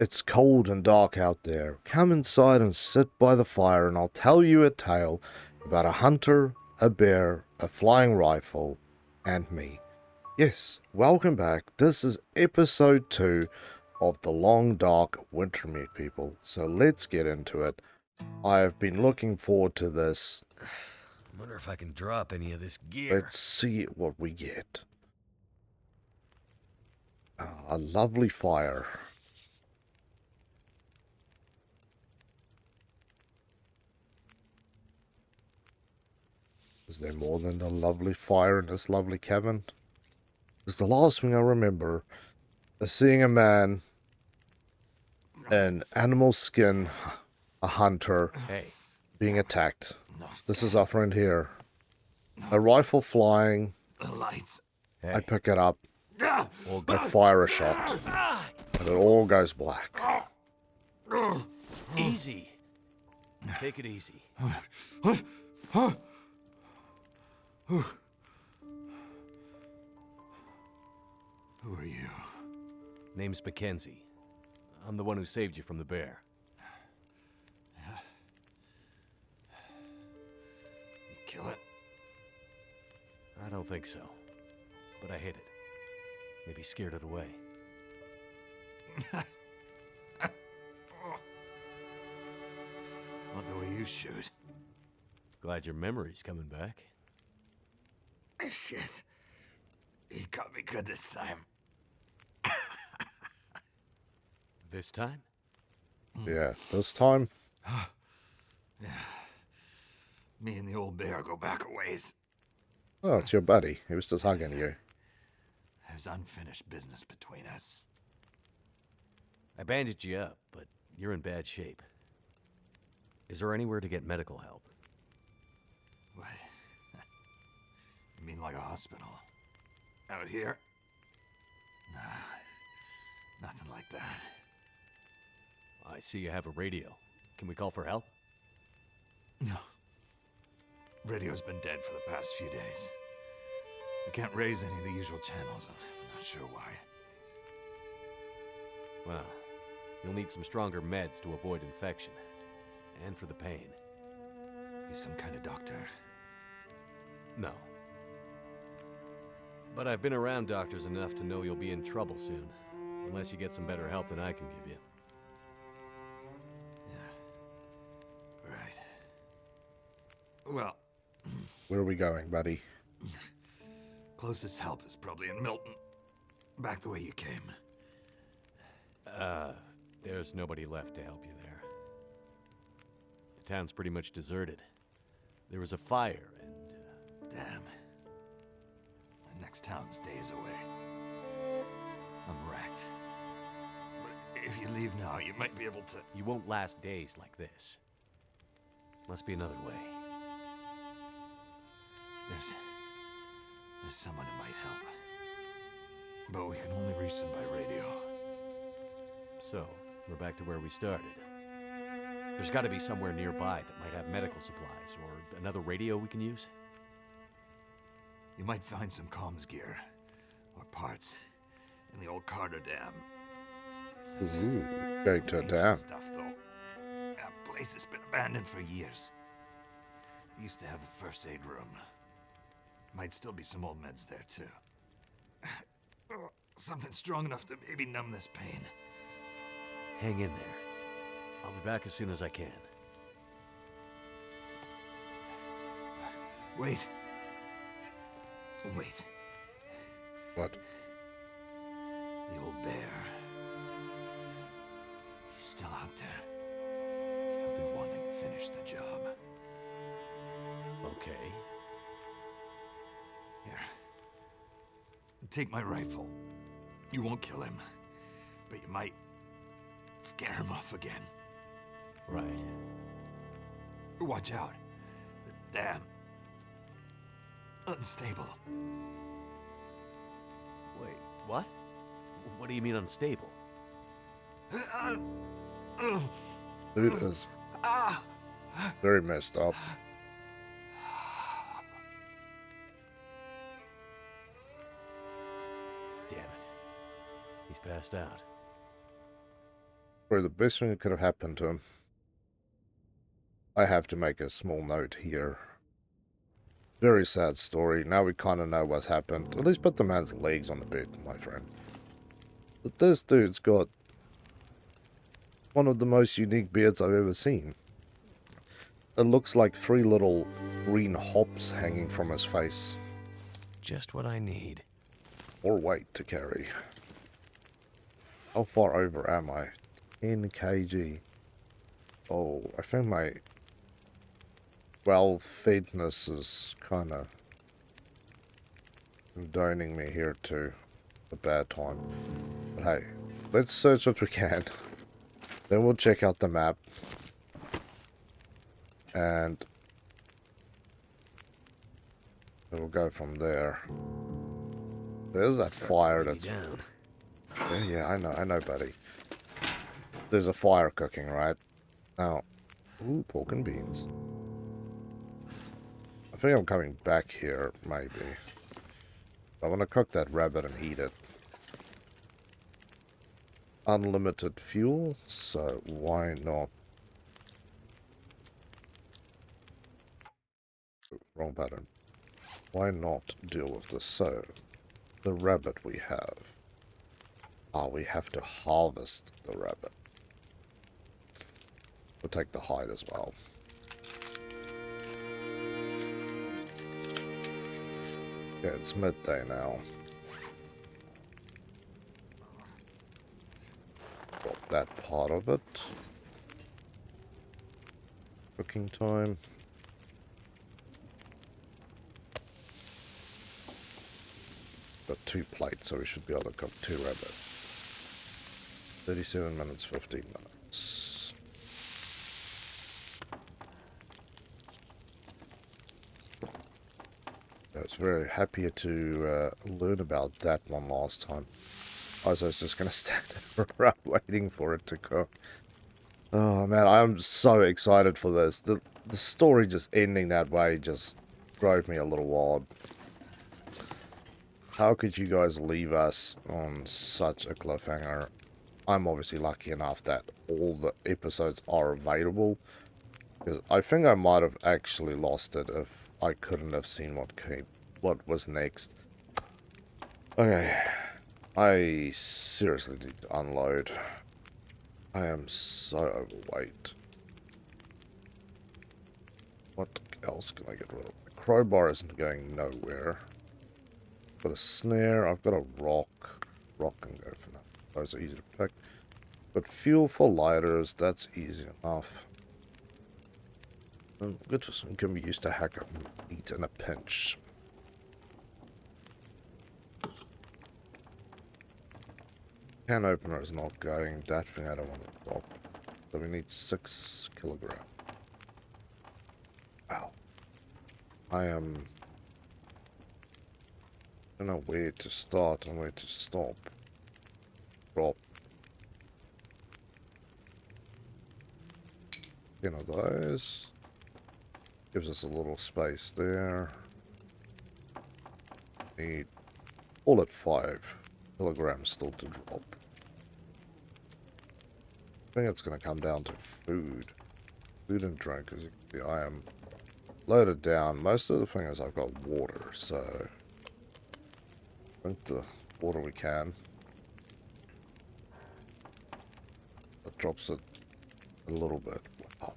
It's cold and dark out there. Come inside and sit by the fire, and I'll tell you a tale about a hunter, a bear, a flying rifle, and me. Yes, welcome back. This is episode 2 of the long dark Wintermute, people. So let's get into it. I have been looking forward to this. I wonder if I can drop any of this gear. Let's see what we get. A lovely fire. Is there more than a lovely fire in this lovely cabin? It's the last thing I remember is seeing a man in animal skin, a hunter, being attacked. This is our friend here. A rifle flying. The lights. I pick it up. I fire a shot. And it all goes black. Easy. Take it easy. Who are you? Name's Mackenzie. I'm the one who saved you from the bear. You kill it? I don't think so. But I hit it. Maybe scared it away. Not the way you shoot. Glad your memory's coming back. Shit. He caught me good this time. This time? Yeah, this time. Yeah. Me and the old bear go back a ways. Oh, it's your buddy. He was just hugging you. There's unfinished business between us. I bandaged you up, but you're in bad shape. Is there anywhere to get medical help? What? You mean like a hospital? Out here? Nah, nothing like that. I see you have a radio. Can we call for help? No. Radio's been dead for the past few days. I can't raise any of the usual channels. I'm not sure why. Well, you'll need some stronger meds to avoid infection. And for the pain. You some kind of doctor? No. But I've been around doctors enough to know you'll be in trouble soon. Unless you get some better help than I can give you. Yeah. Right. Well... Where are we going, buddy? Closest help is probably in Milton. Back the way you came. There's nobody left to help you there. The town's pretty much deserted. There was a fire and... Damn. The next town's days away. I'm wrecked. But if you leave now, you might be able to... You won't last days like this. Must be another way. There's someone who might help. But we can only reach them by radio. So, we're back to where we started. There's got to be somewhere nearby that might have medical supplies, or another radio we can use. You might find some comms gear, or parts, in the old Carter Dam. Ooh, going to a Ancient dam. stuff, though. That place has been abandoned for years. We used to have a first aid room. Might still be some old meds there, too. Something strong enough to maybe numb this pain. Hang in there. I'll be back as soon as I can. Wait. Wait. What? The old bear. He's still out there. He'll be wanting to finish the job. Okay. Here. Take my rifle. You won't kill him, but you might scare him off again. Right. Watch out. The dam. Unstable. Wait, what? What do you mean unstable? Dude is very messed up. Damn it. He's passed out. Probably the best thing that could have happened to him. I have to make a small note here. Very sad story. Now we kind of know what's happened. At least put the man's legs on the bed, my friend. But this dude's got one of the most unique beards I've ever seen. It looks like 3 little green hops hanging from his face. Just what I need. More weight to carry. How far over am I? 10 kg. Oh, I think my well-fedness is kind of condoning me here to a bad time. But hey, let's search what we can. Then we'll check out the map. And then we'll go from there. There's that fire that's... Down. Yeah, I know, buddy. There's a fire cooking, right? Now, ooh, pork and beans. I think I'm coming back here, maybe. I want to cook that rabbit and eat it. Unlimited fuel, so why not? Ooh, wrong button. Why not deal with this? So, the rabbit we have. We have to harvest the rabbit. We'll take the hide as well. Yeah, it's midday now. Drop that part of it. Cooking time. Got 2 plates, so we should be able to cook 2 rabbits. 37 minutes, 15 minutes. I was very happy to learn about that one last time. I was just going to stand around waiting for it to cook. Oh man, I'm so excited for this. The story just ending that way just drove me a little wild. How could you guys leave us on such a cliffhanger? I'm obviously lucky enough that all the episodes are available. Because I think I might have actually lost it if I couldn't have seen what was next. Okay. I seriously need to unload. I am so overweight. What else can I get rid of? The crowbar isn't going nowhere. Got a snare. I've got a rock. Rock can go for now. Those are easy to pick. But fuel for lighters, that's easy enough. Good for some can be used to hack up meat in a pinch. Can opener is not going. That thing I don't want to drop. So we need 6 kilograms. Wow. I don't know where to start and where to stop. Drop. 10 of those. Gives us a little space there. Need all at 5 kilograms still to drop. I think it's going to come down to food. Food and drink. As you can see, I am loaded down. Most of the thing is I've got water, so drink the water we can. That drops it a little bit. Wow.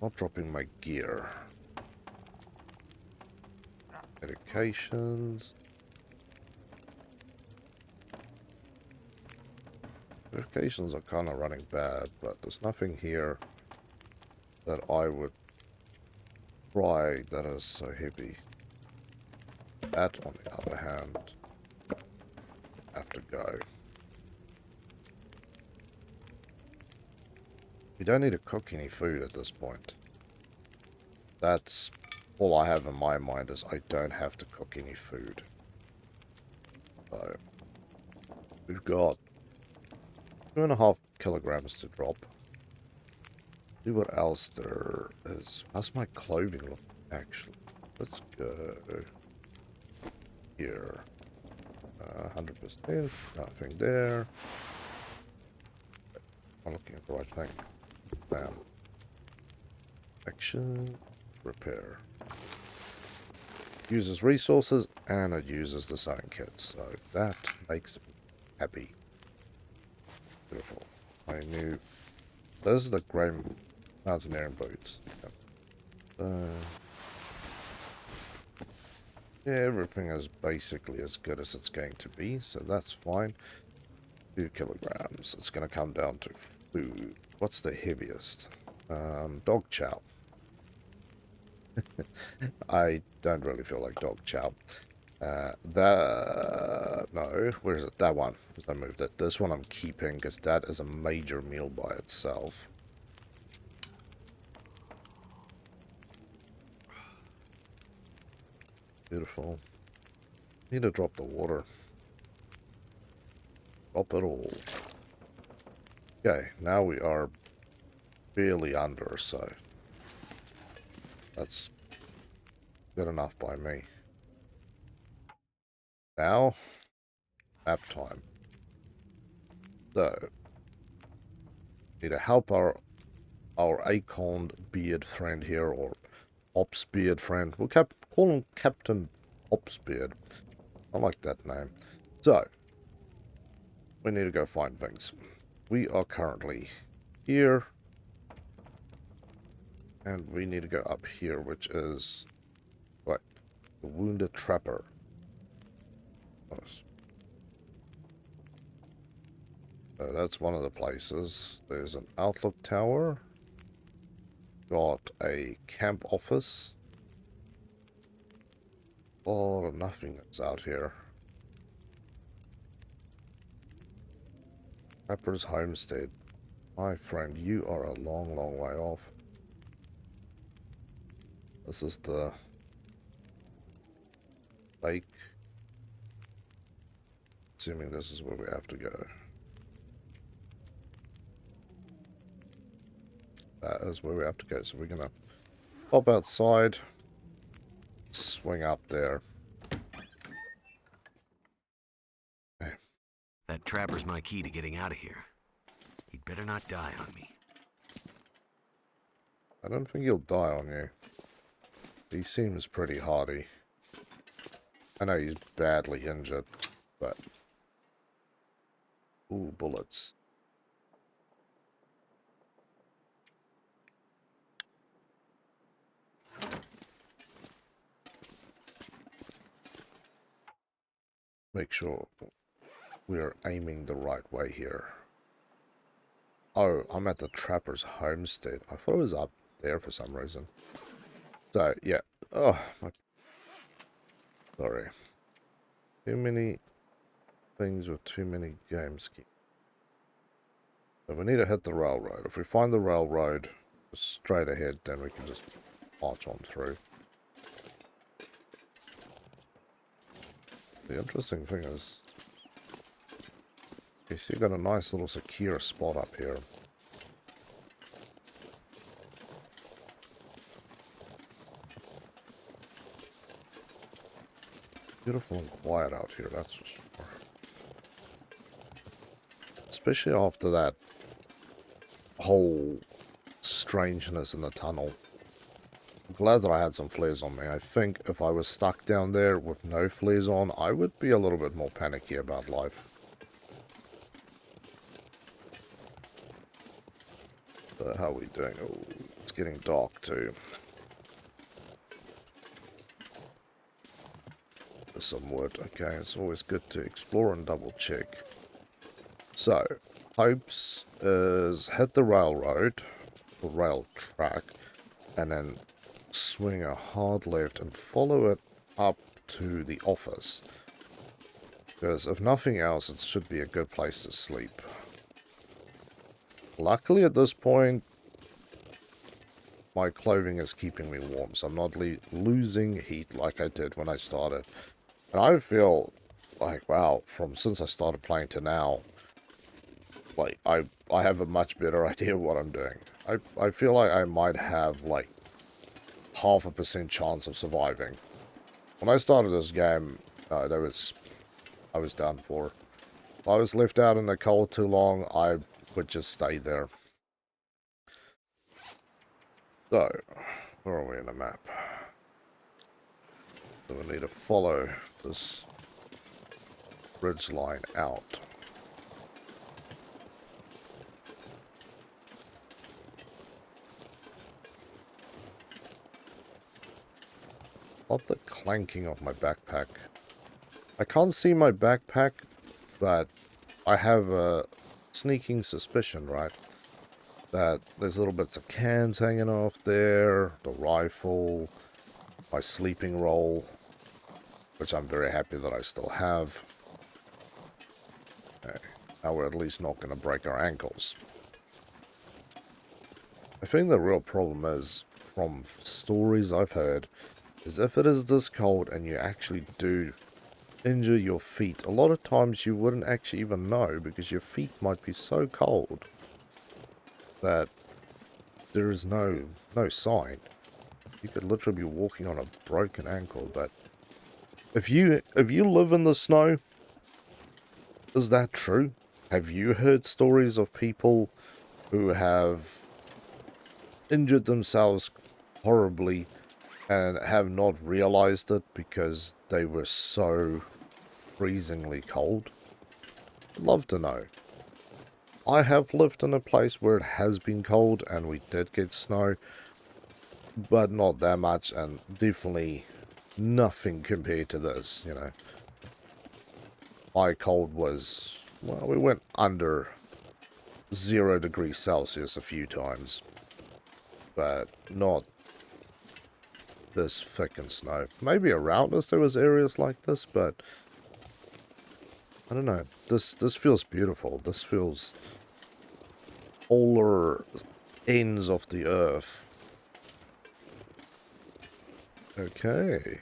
Not dropping my gear. Medications. Medications are kind of running bad, but there's nothing here that I would try that is so heavy. That, on the other hand, have to go. We don't need to cook any food at this point. That's all I have in my mind is I don't have to cook any food. So, we've got 2.5 kilograms to drop. See what else there is. How's my clothing look, actually? Let's go here. 100%. Nothing there. I'm looking at the right thing. Bam. Action. Repair. Uses resources and it uses the sewing kit. So that makes me happy. Beautiful. I knew... Those are the grey mountaineering boots. Yep. Yeah, everything is basically as good as it's going to be, so that's fine. 2 kilograms. It's going to come down to food. What's the heaviest? Dog chow. I don't really feel like dog chow. No, where is it? That one. Because I moved it. This one I'm keeping because that is a major meal by itself. Beautiful. Need to drop the water. Drop it all. Okay, now we are barely under, so that's good enough by me. Now, nap time. So, need to help our acorn beard friend here, or Ops beard friend. We'll call him Captain Ops beard. I like that name. So, we need to go find things. We are currently here. And we need to go up here, which is... What? The Wounded Trapper. So that's one of the places. There's an outlook tower. Got a camp office. Oh, nothing that's out here. Trapper's Homestead. My friend, you are a long, long way off. This is the lake. Assuming this is where we have to go. That is where we have to go. So we're gonna pop outside, swing up there. Okay. That trapper's my key to getting out of here. He'd better not die on me. I don't think he'll die on you. He seems pretty hardy. I know he's badly injured, but... Ooh, bullets. Make sure we're aiming the right way here. Oh, I'm at the Trapper's Homestead. I thought it was up there for some reason. So, yeah. Oh, sorry. Too many things with too many games. So we need to hit the railroad. If we find the railroad straight ahead, then we can just march on through. The interesting thing is, you see, you've got a nice little secure spot up here. Beautiful and quiet out here, that's for sure. Especially after that whole strangeness in the tunnel. I'm glad that I had some flares on me. I think if I was stuck down there with no flares on, I would be a little bit more panicky about life. So how are we doing? Oh, it's getting dark too. There's some wood. Okay, it's always good to explore and double check. So, hopes is hit the railroad, the rail track, and then swing a hard left and follow it up to the office. Because if nothing else, it should be a good place to sleep. Luckily at this point, my clothing is keeping me warm, so I'm not losing heat like I did when I started. And I feel like, wow, since I started playing to now, like, I have a much better idea of what I'm doing. I feel like I might have, like, 0.5% chance of surviving. When I started this game, I was done for. If I was left out in the cold too long, I would just stay there. So, where are we in the map? So we need to follow this ridge line out. Love the clanking of my backpack. I can't see my backpack, but I have a sneaking suspicion, right? That there's little bits of cans hanging off there, the rifle, my sleeping roll, which I'm very happy that I still have. Okay, now we're at least not going to break our ankles. I think the real problem is, from stories I've heard, is if it is this cold and you actually do injure your feet, a lot of times you wouldn't actually even know because your feet might be so cold that there is no sign. You could literally be walking on a broken ankle. But if you live in the snow, is that true? Have you heard stories of people who have injured themselves horribly and have not realized it because they were so freezingly cold? I'd love to know. I have lived in a place where it has been cold and we did get snow, but not that much, and definitely nothing compared to this, you know. My cold was, well, we went under 0 degrees Celsius a few times, but not this thick and snow. Maybe around us there was areas like this, but I don't know. This feels beautiful. This feels polar ends of the earth. Okay.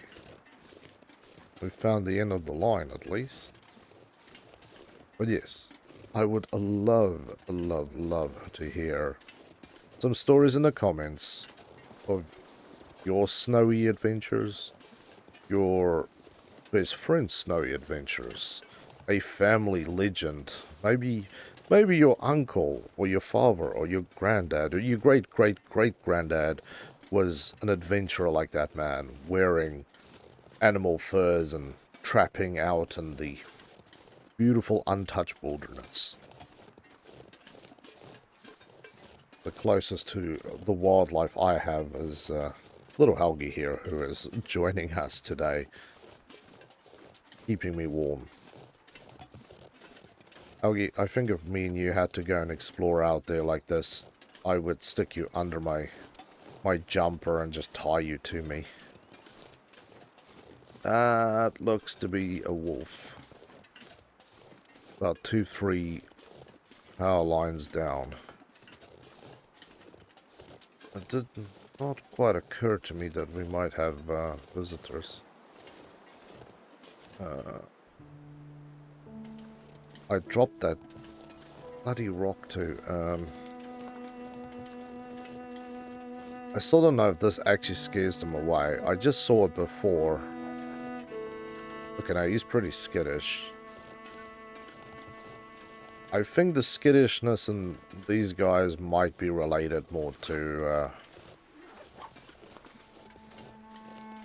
We found the end of the line at least. But yes, I would love to hear some stories in the comments of your snowy adventures, your best friend's snowy adventures, a family legend, maybe your uncle or your father or your granddad or your great-great-great-granddad was an adventurer like that man, wearing animal furs and trapping out in the beautiful untouched wilderness. The closest to the wildlife I have is little Helgi here, who is joining us today, keeping me warm. Helgi, I think if me and you had to go and explore out there like this, I would stick you under my jumper and just tie you to me. That looks to be a wolf. About 2-3 power lines down. It did not quite occur to me that we might have visitors. I dropped that bloody rock too. I still don't know if this actually scares them away. I just saw it before. Okay, now he's pretty skittish. I think the skittishness in these guys might be related more to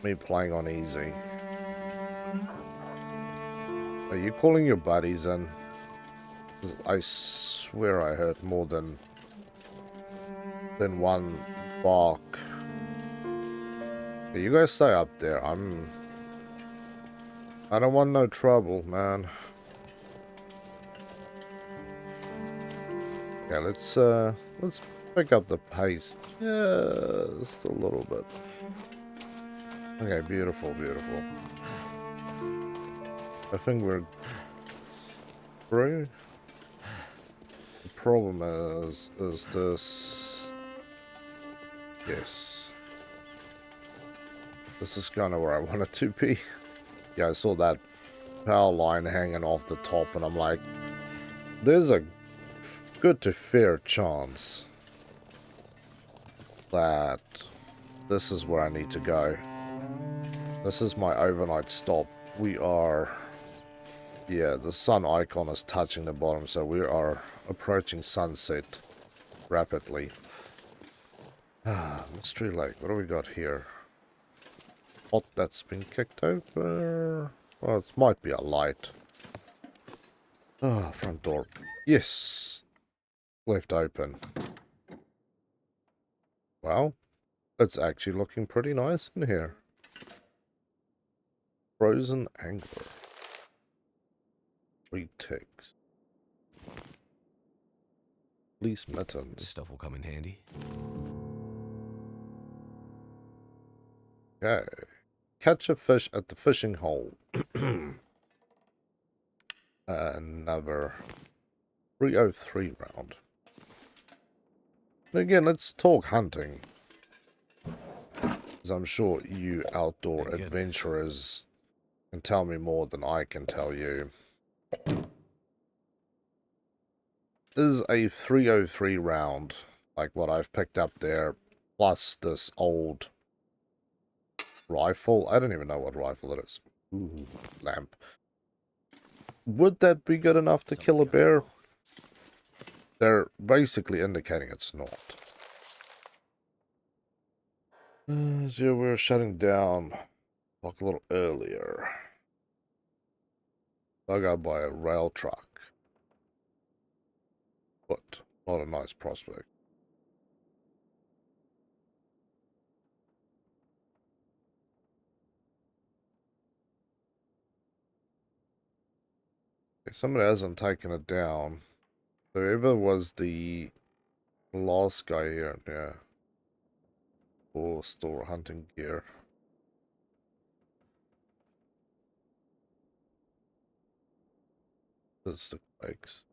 me playing on easy. Are you calling your buddies in? I swear I heard more than one bark. Okay, you guys stay up there. I don't want no trouble, man. Yeah, let's pick up the pace just a little bit. Okay, beautiful, beautiful. I think we're through. The problem is this. Yes. This is kind of where I want it to be. Yeah, I saw that power line hanging off the top, and I'm like, there's a good to fair chance that this is where I need to go. This is my overnight stop. We are Yeah, the sun icon is touching the bottom, so we are approaching sunset rapidly. Ah, Mystery Lake. What do we got here? Pot that's been kicked over. Well, it might be a light. Ah, front door. Yes. Left open. Well, it's actually looking pretty nice in here. Frozen angler. 3 ticks. Police This mittens. stuff will come in handy. Okay. Catch a fish at the fishing hole. Another 303 round. And again, let's talk hunting. Because I'm sure you outdoor Thank goodness. adventurers can tell me more than I can tell you. Is a 303 round, like what I've picked up there, plus this old rifle. I don't even know what rifle it is. Ooh, lamp. Would that be good enough to kill a Someone's gotta bear? go. They're basically indicating it's not. So we're shutting down like a little earlier. Dug out by a rail truck. But not a nice prospect. Okay, somebody hasn't taken it down. Whoever was the last guy here, yeah. Or store hunting gear. That's the quakes.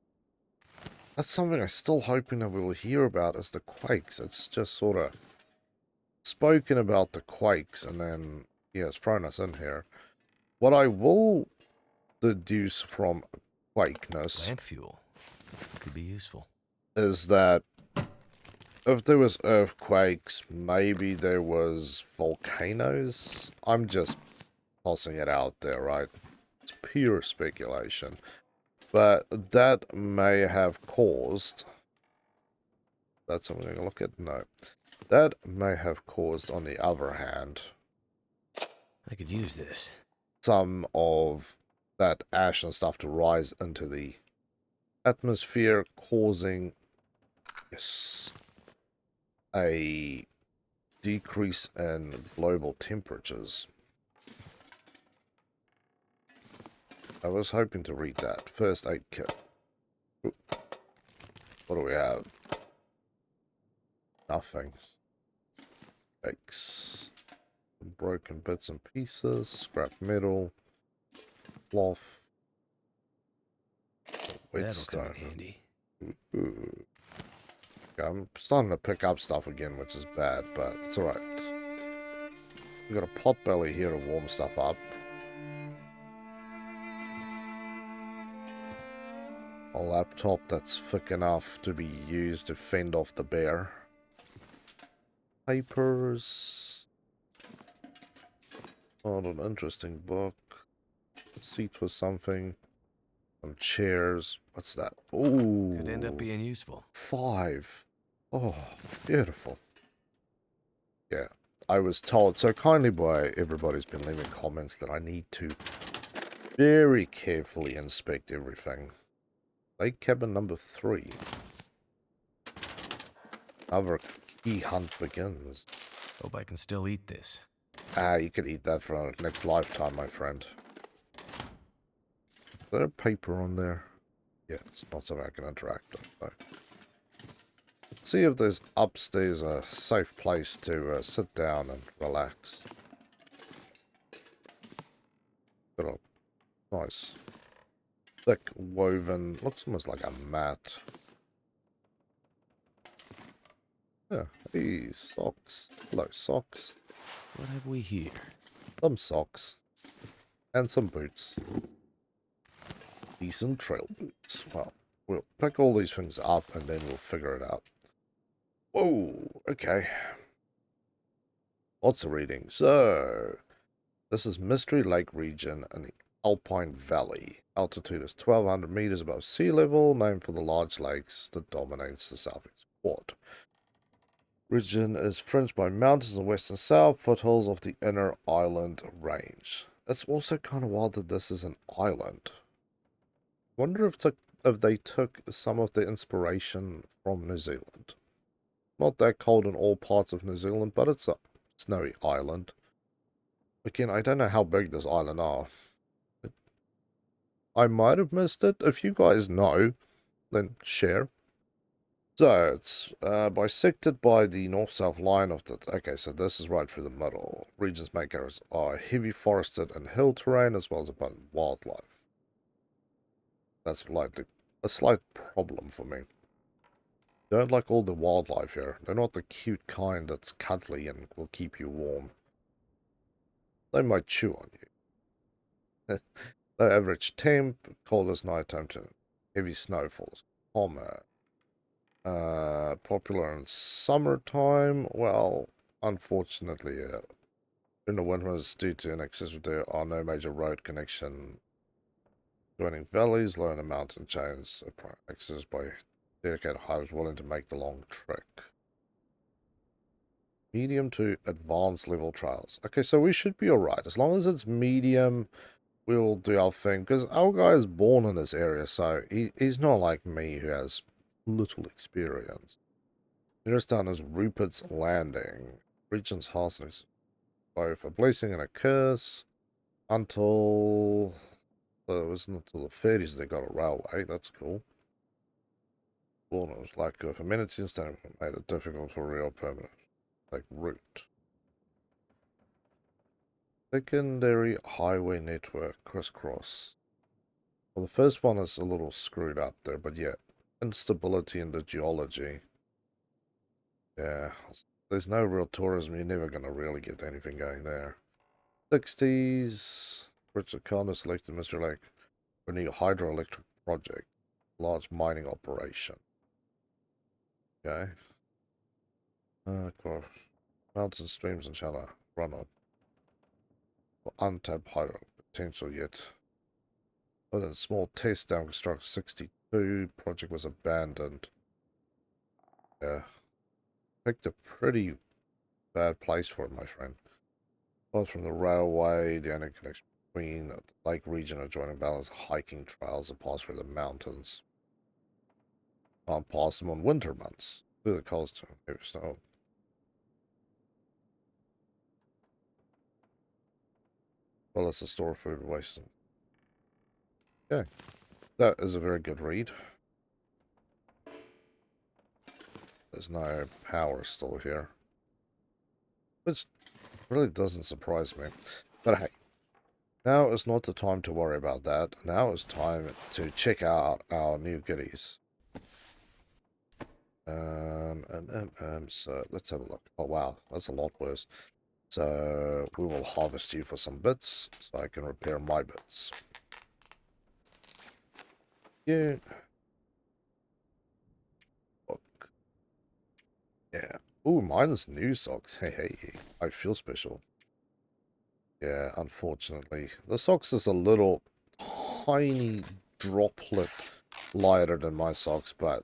That's something I'm still hoping that we'll hear about is the quakes. It's just sort of spoken about the quakes and then, yeah, it's thrown us in here. What I will deduce from quakeness Lamp fuel. Could be useful. is that if there was earthquakes, maybe there was volcanoes. I'm just tossing it out there, right? It's pure speculation. But that may have caused... That's something I'm going to look at? No. That may have caused, on the other hand, I could use this. some of that ash and stuff to rise into the atmosphere, causing, yes, a decrease in global temperatures. I was hoping to read that. First aid kit. Ooh. What do we have? Nothing. X. Broken bits and pieces. Scrap metal. Cloth. That'll come in Whetstone. handy. Ooh. Okay, I'm starting to pick up stuff again, which is bad, but it's alright. We've got a pot belly here to warm stuff up. A laptop that's thick enough to be used to fend off the bear. Papers. Oh, an interesting book. A seat for something. Some chairs. What's that? Ooh. Could end up being useful. 5. Oh, beautiful. Yeah, I was told so kindly by everybody's been leaving comments that I need to very carefully inspect everything. Lake cabin number 3. Another key hunt begins. Hope I can still eat this. Ah, you could eat that for our next lifetime, my friend. Is there a paper on there? Yeah, it's not something I can interact with, though. See if there's upstairs a safe place to sit down and relax. Got a nice, thick woven, looks almost like a mat. Yeah, hey, socks. Hello, socks. What have we here? Some socks. And some boots. Decent trail boots. Well, we'll pick all these things up and then we'll figure it out. Whoa, okay. Lots of reading. So, this is Mystery Lake region in the Alpine Valley. Altitude is 1,200 meters above sea level, named for the large lakes that dominates the southeast quad. Region is fringed by mountains in the west and south, foothills of the inner island range. It's also kind of wild that this is an island. Wonder if they took some of the inspiration from New Zealand. Not that cold in all parts of New Zealand, but it's a snowy island. Again, I don't know how big this island are. I might have missed it. If you guys know, then share. So, it's bisected by the north-south line of the... Okay, so this is right through the middle. Region's main areas are heavy forested and hill terrain, as well as abundant wildlife. That's likely a slight problem for me. Don't like all the wildlife here. They're not the cute kind that's cuddly and will keep you warm. They might chew on you. The average temp, coldest nighttime to heavy snowfalls. Common. Popular in summertime. Well, unfortunately, in the winters, due to inaccessibility, there are no major road connection joining valleys, low in the mountain chains, accessed by dedicated hikers willing to make the long trek. Medium to advanced level trails. Okay, so we should be alright. As long as it's medium, we'll do our thing. Because our guy is born in this area, so he's not like me who has little experience. Nearest town is Rupert's Landing. Region's hastings. Both a blessing and a curse. Until... Well, it wasn't until the 30s they got a railway. That's cool. Born like with amenities instead made it difficult for real permanent. Like route. Secondary highway network crisscross. Well, the first one is a little screwed up there, but yeah. Instability in the geology. Yeah. There's no real tourism. You're never going to really get anything going there. 60s. Richard Connor selected Mr. Lake for a new hydroelectric project. Large mining operation. Okay. Of course. Mountain streams and shallow runoff. Untapped hydro potential yet. But in small test down construct 62 project was abandoned. Yeah. Picked a pretty bad place for it, my friend. Both from the railway, the only connection between the lake region and adjoining valleys, hiking trails that pass through the mountains. Can't pass them on winter months. Through the coast, heavy snow. Well, it's a store of food waste. Okay. That is a very good read. There's no power still here. Which really doesn't surprise me. But hey, now is not the time to worry about that. Now is time to check out our new goodies. So let's have a look. Oh wow, that's a lot worse. So we will harvest you for some bits so I can repair my bits. Yeah. Look. Yeah. Ooh, mine is new socks. Hey, hey. I feel special. Yeah, unfortunately. The socks is a little tiny droplet lighter than my socks, but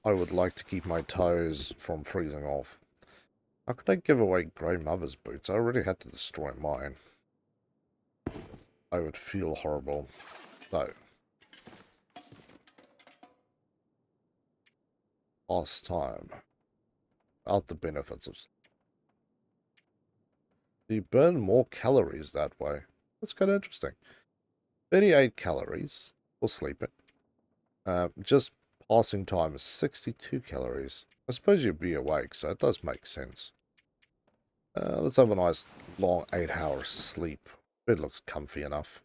I would like to keep my toes from freezing off. How could I give away Grey Mother's boots? I already had to destroy mine. I would feel horrible. So. Last time. Out the benefits of... You burn more calories that way. That's kind of interesting. 38 calories for sleeping. Just passing time is 62 calories. I suppose you'd be awake, so it does make sense. Let's have a nice long 8-hour sleep. Bed looks comfy enough.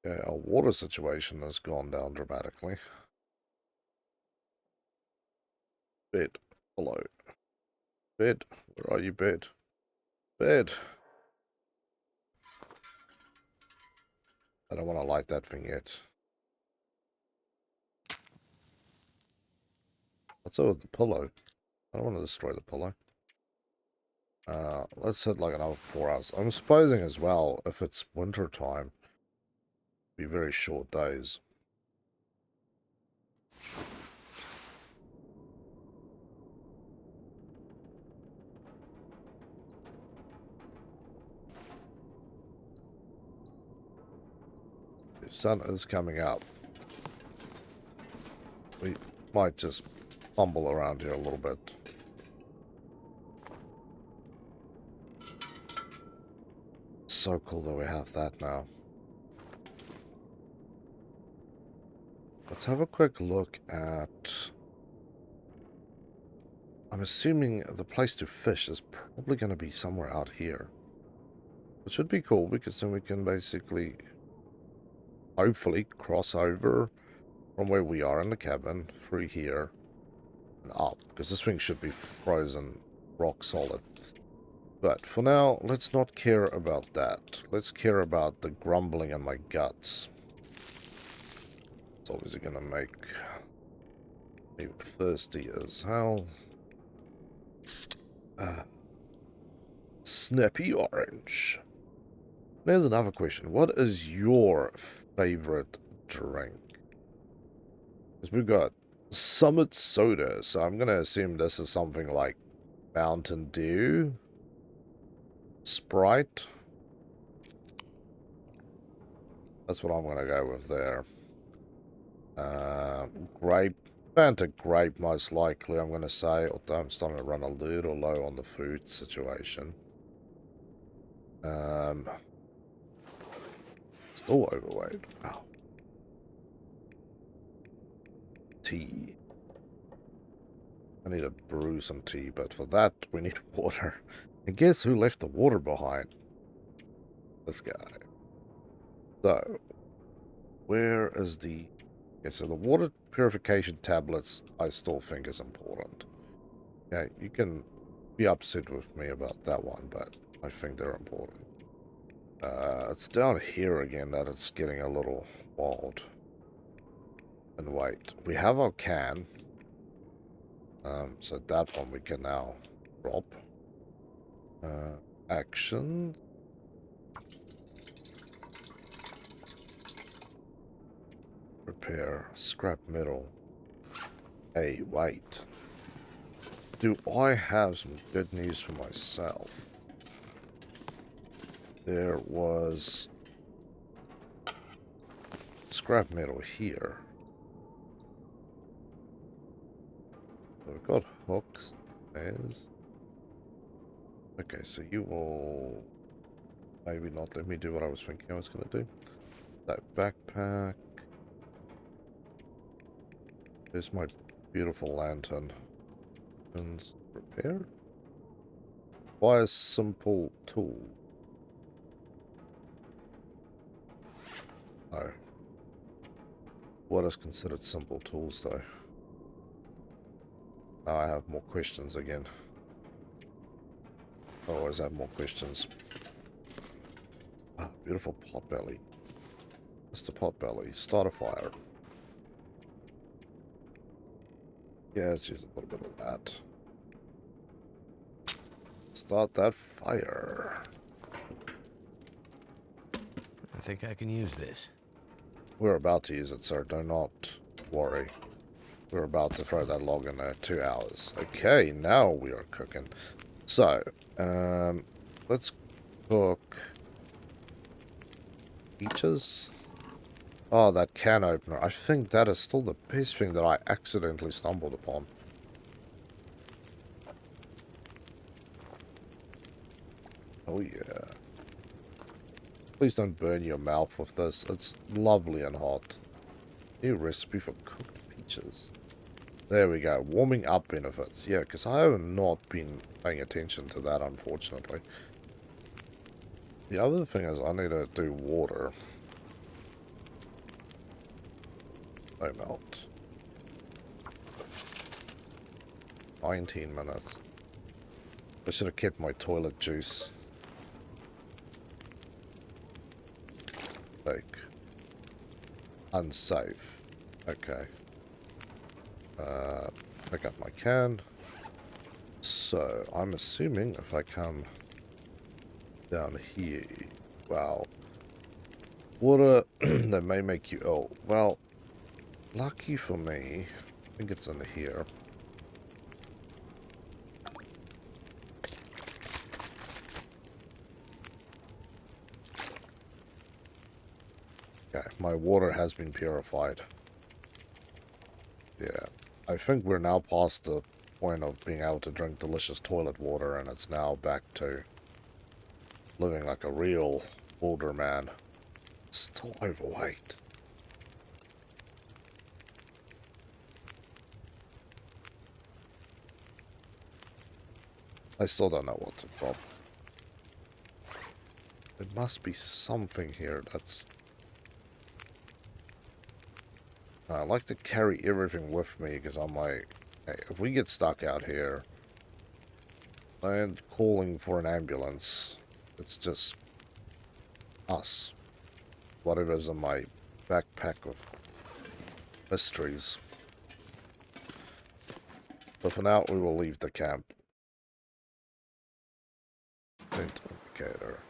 Okay, our water situation has gone down dramatically. Bed. Hello. Bed. Where are you, bed? Bed. I don't want to light that thing yet. What's up with the pillow? I don't want to destroy the pillow. Let's hit like another 4 hours. I'm supposing as well, if it's winter time, be very short days. The sun is coming up. We might just fumble around here a little bit. So cool that we have that now. Let's have a quick look at... I'm assuming the place to fish is probably going to be somewhere out here. Which would be cool, because then we can basically, hopefully, cross over from where we are in the cabin, through here, and up. Because this thing should be frozen rock solid. But for now, let's not care about that. Let's care about the grumbling in my guts. It's obviously going to make me thirsty as hell. Snappy orange. There's another question. What is your favorite drink? Because we've got Summit Soda, so I'm going to assume this is something like Mountain Dew, Sprite. That's what I'm going to go with there. Grape. Fanta grape, most likely, I'm going to say. Although I'm starting to run a little low on the food situation. Still overweight. Wow. Tea. I need to brew some tea, but for that, we need water. And guess who left the water behind? This guy. So, where is the... Okay, so the water purification tablets I still think is important. Okay, you can be upset with me about that one, but I think they're important. It's down here again that it's getting a little wild. And wait, we have our can. So that one we can now drop. Actions. Repair. Scrap metal. Hey, wait. Do I have some good news for myself? There was scrap metal here. So we've got hooks. There's... Okay, so you will maybe not let me do what I was thinking I was going to do. That backpack. There's my beautiful lantern. And repair. Buy a simple tool. Oh. What is considered simple tools, though? Now I have more questions again. I always have more questions. Ah, beautiful potbelly. Mr. Potbelly, start a fire. Yeah, let's use a little bit of that. Start that fire. I think I can use this. We're about to use it, sir. Do not worry. We're about to throw that log in there. 2 hours. Okay, now we are cooking. So, let's cook peaches. Oh, that can opener. I think that is still the best thing that I accidentally stumbled upon. Oh, yeah. Please don't burn your mouth with this. It's lovely and hot. New recipe for cooked peaches. There we go. Warming up benefits. Yeah, because I have not been paying attention to that, unfortunately. The other thing is I need to do water. No melt. 19 minutes. I should have kept my toilet juice. Like, unsafe. Okay. Pick up my can. So, I'm assuming if I come down here... Wow. Water that may make you ill. Well, lucky for me, I think it's in here. Okay, my water has been purified. Yeah, I think we're now past the point of being able to drink delicious toilet water, and it's now back to living like a real older man. Still overweight. I still don't know what to drop. There must be something here that's... I like to carry everything with me because I'm like, hey, if we get stuck out here and calling for an ambulance, it's just us. Whatever's in my backpack of mysteries. But for now, we will leave the camp. Paint indicator.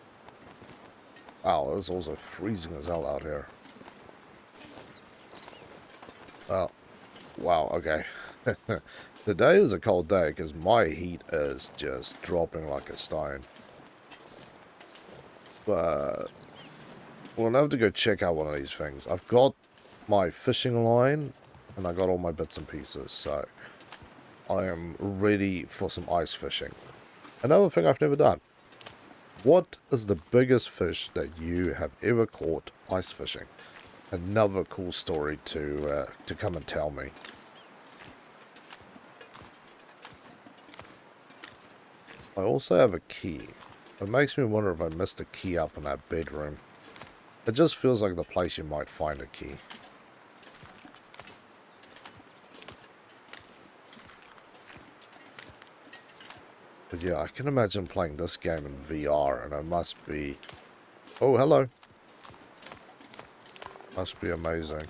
Wow, it's also freezing as hell out here. Well, wow, okay. Today is a cold day because my heat is just dropping like a stone. But we'll have to go check out one of these things. I've got my fishing line and I got all my bits and pieces, so I am ready for some ice fishing. Another thing I've never done. What is the biggest fish that you have ever caught ice fishing? Another cool story to come and tell me. I also have a key. It makes me wonder if I missed a key up in that bedroom. It just feels like the place you might find a key. But yeah, I can imagine playing this game in VR, and it must be... Oh, hello. Must be amazing.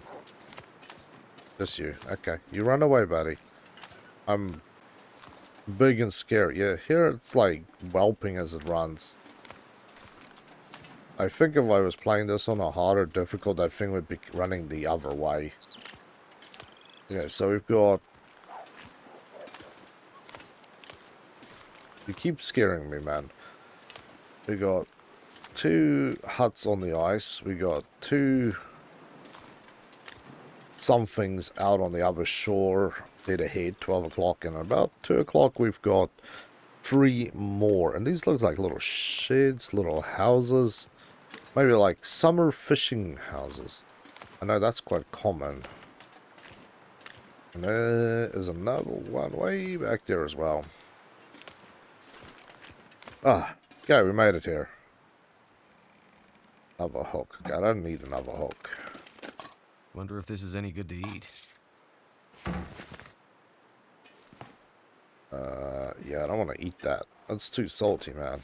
Just you. Okay, you run away, buddy. I'm big and scary. Yeah, here it's like whelping as it runs. I think if I was playing this on a harder difficult, that thing would be running the other way. Yeah, so we've got... You keep scaring me, man. We got 2 huts on the ice. We got 2 somethings out on the other shore. Dead ahead, 12 o'clock. And about 2 o'clock, we've got 3 more. And these look like little sheds, little houses. Maybe like summer fishing houses. I know that's quite common. And there is another one way back there as well. Ah, okay, we made it here. Another hook. God, I don't need another hook. Wonder if this is any good to eat. Yeah, I don't want to eat that. That's too salty, man.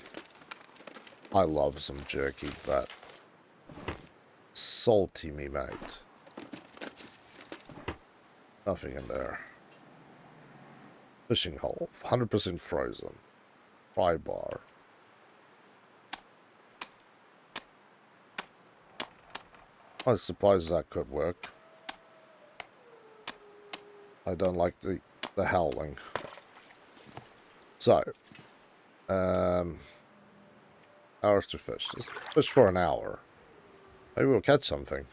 I love some jerky, but... Salty me, mate. Nothing in there. Fishing hole. 100% frozen. Fry bar. I suppose that could work. I don't like the howling. So, hours to fish. Just fish for an hour. Maybe we'll catch something.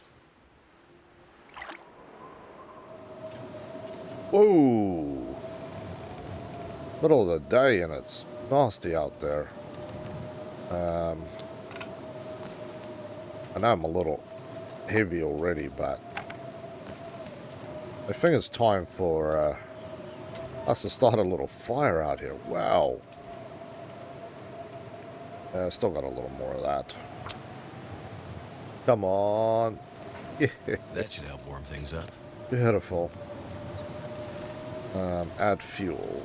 Whoa! Middle of the day and it's nasty out there. I know I'm a little heavy already, but I think it's time for us to start a little fire out here. Wow. Still got a little more of that. Come on. Yeah. That should help warm things up. Beautiful. Add fuel.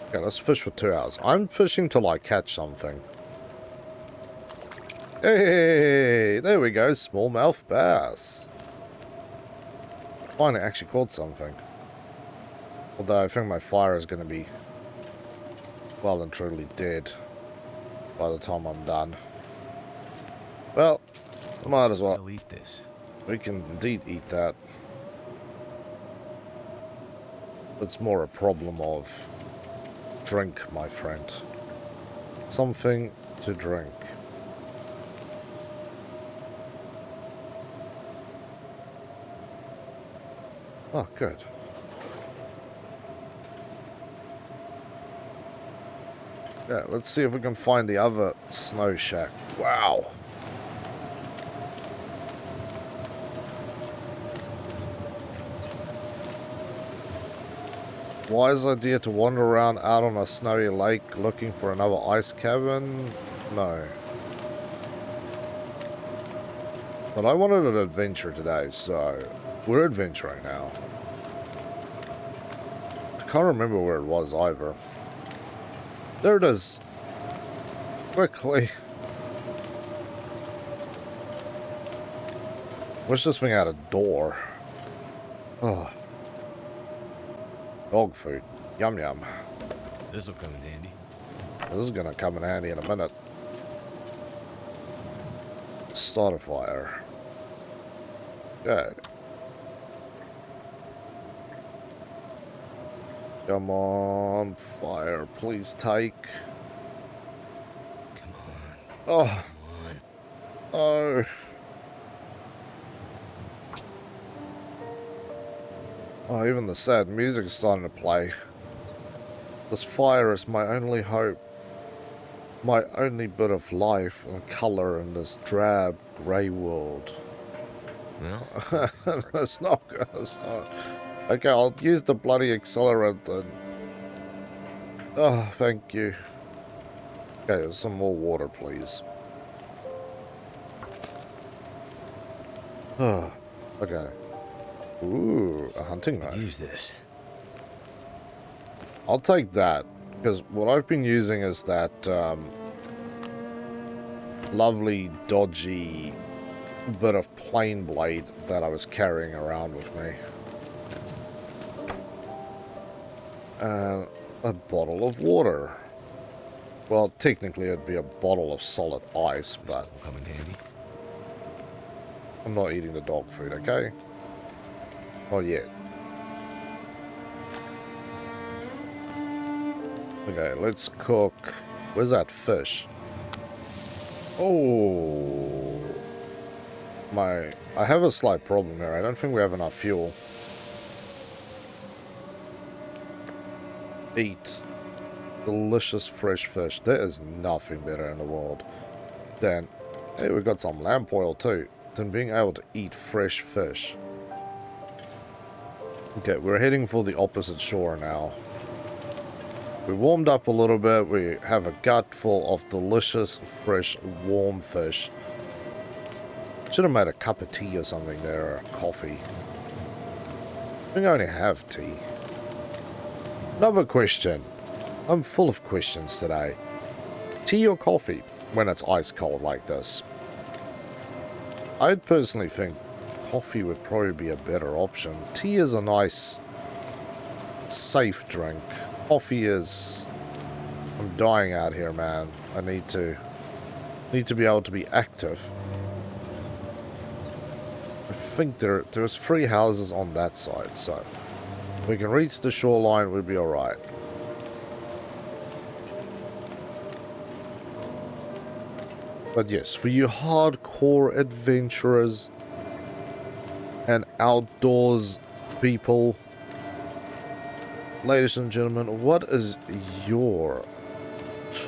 Okay, let's fish for 2 hours. I'm fishing till I catch something. Hey, there we go. Smallmouth bass. Finally actually caught something. Although I think my fire is going to be well and truly dead by the time I'm done. Well, I might as well. Still eat this. We can indeed eat that. It's more a problem of drink, my friend. Something to drink. Oh, good. Yeah, let's see if we can find the other snow shack. Wow. Wise idea to wander around out on a snowy lake looking for another ice cabin? No. But I wanted an adventure today, so we're adventuring now. I can't remember where it was either. There it is. Quickly. Wish this thing had a door. Oh. Dog food. Yum yum. This'll come in handy. This is gonna come in handy in a minute. Start a fire. Good. Come on, fire, please take. Come on. Oh, Come on. oh. Oh, even the sad music is starting to play. This fire is my only hope. My only bit of life and color in this drab, grey world. Well, That's not gonna start. Okay, I'll use the bloody accelerant then. Oh, thank you. Okay, some more water, please. Oh, okay. Ooh, a hunting could knife. use this. I'll take that, because what I've been using is that lovely, dodgy bit of plain blade that I was carrying around with me. And a bottle of water. Well, technically it'd be a bottle of solid ice, but This'll come in handy. I'm not eating the dog food, okay? Not yet. Okay, let's cook. Where's that fish? Oh. I have a slight problem here. I don't think we have enough fuel. Eat delicious fresh fish. There is nothing better in the world than, hey, we got some lamp oil too, than being able to eat fresh fish. Okay, we're heading for the opposite shore now. We warmed up a little bit. We have a gut full of delicious, fresh, warm fish. Should have made a cup of tea or something there, or coffee. I think I only have tea. Another question. I'm full of questions today. Tea or coffee when it's ice cold like this? I'd personally think coffee would probably be a better option. Tea is a nice, safe drink. Coffee is... I'm dying out here, man. I need to be able to be active. I think there's 3 houses on that side, so if we can reach the shoreline, we'll be alright. But yes, for you hardcore adventurers and outdoors people, ladies and gentlemen, what is your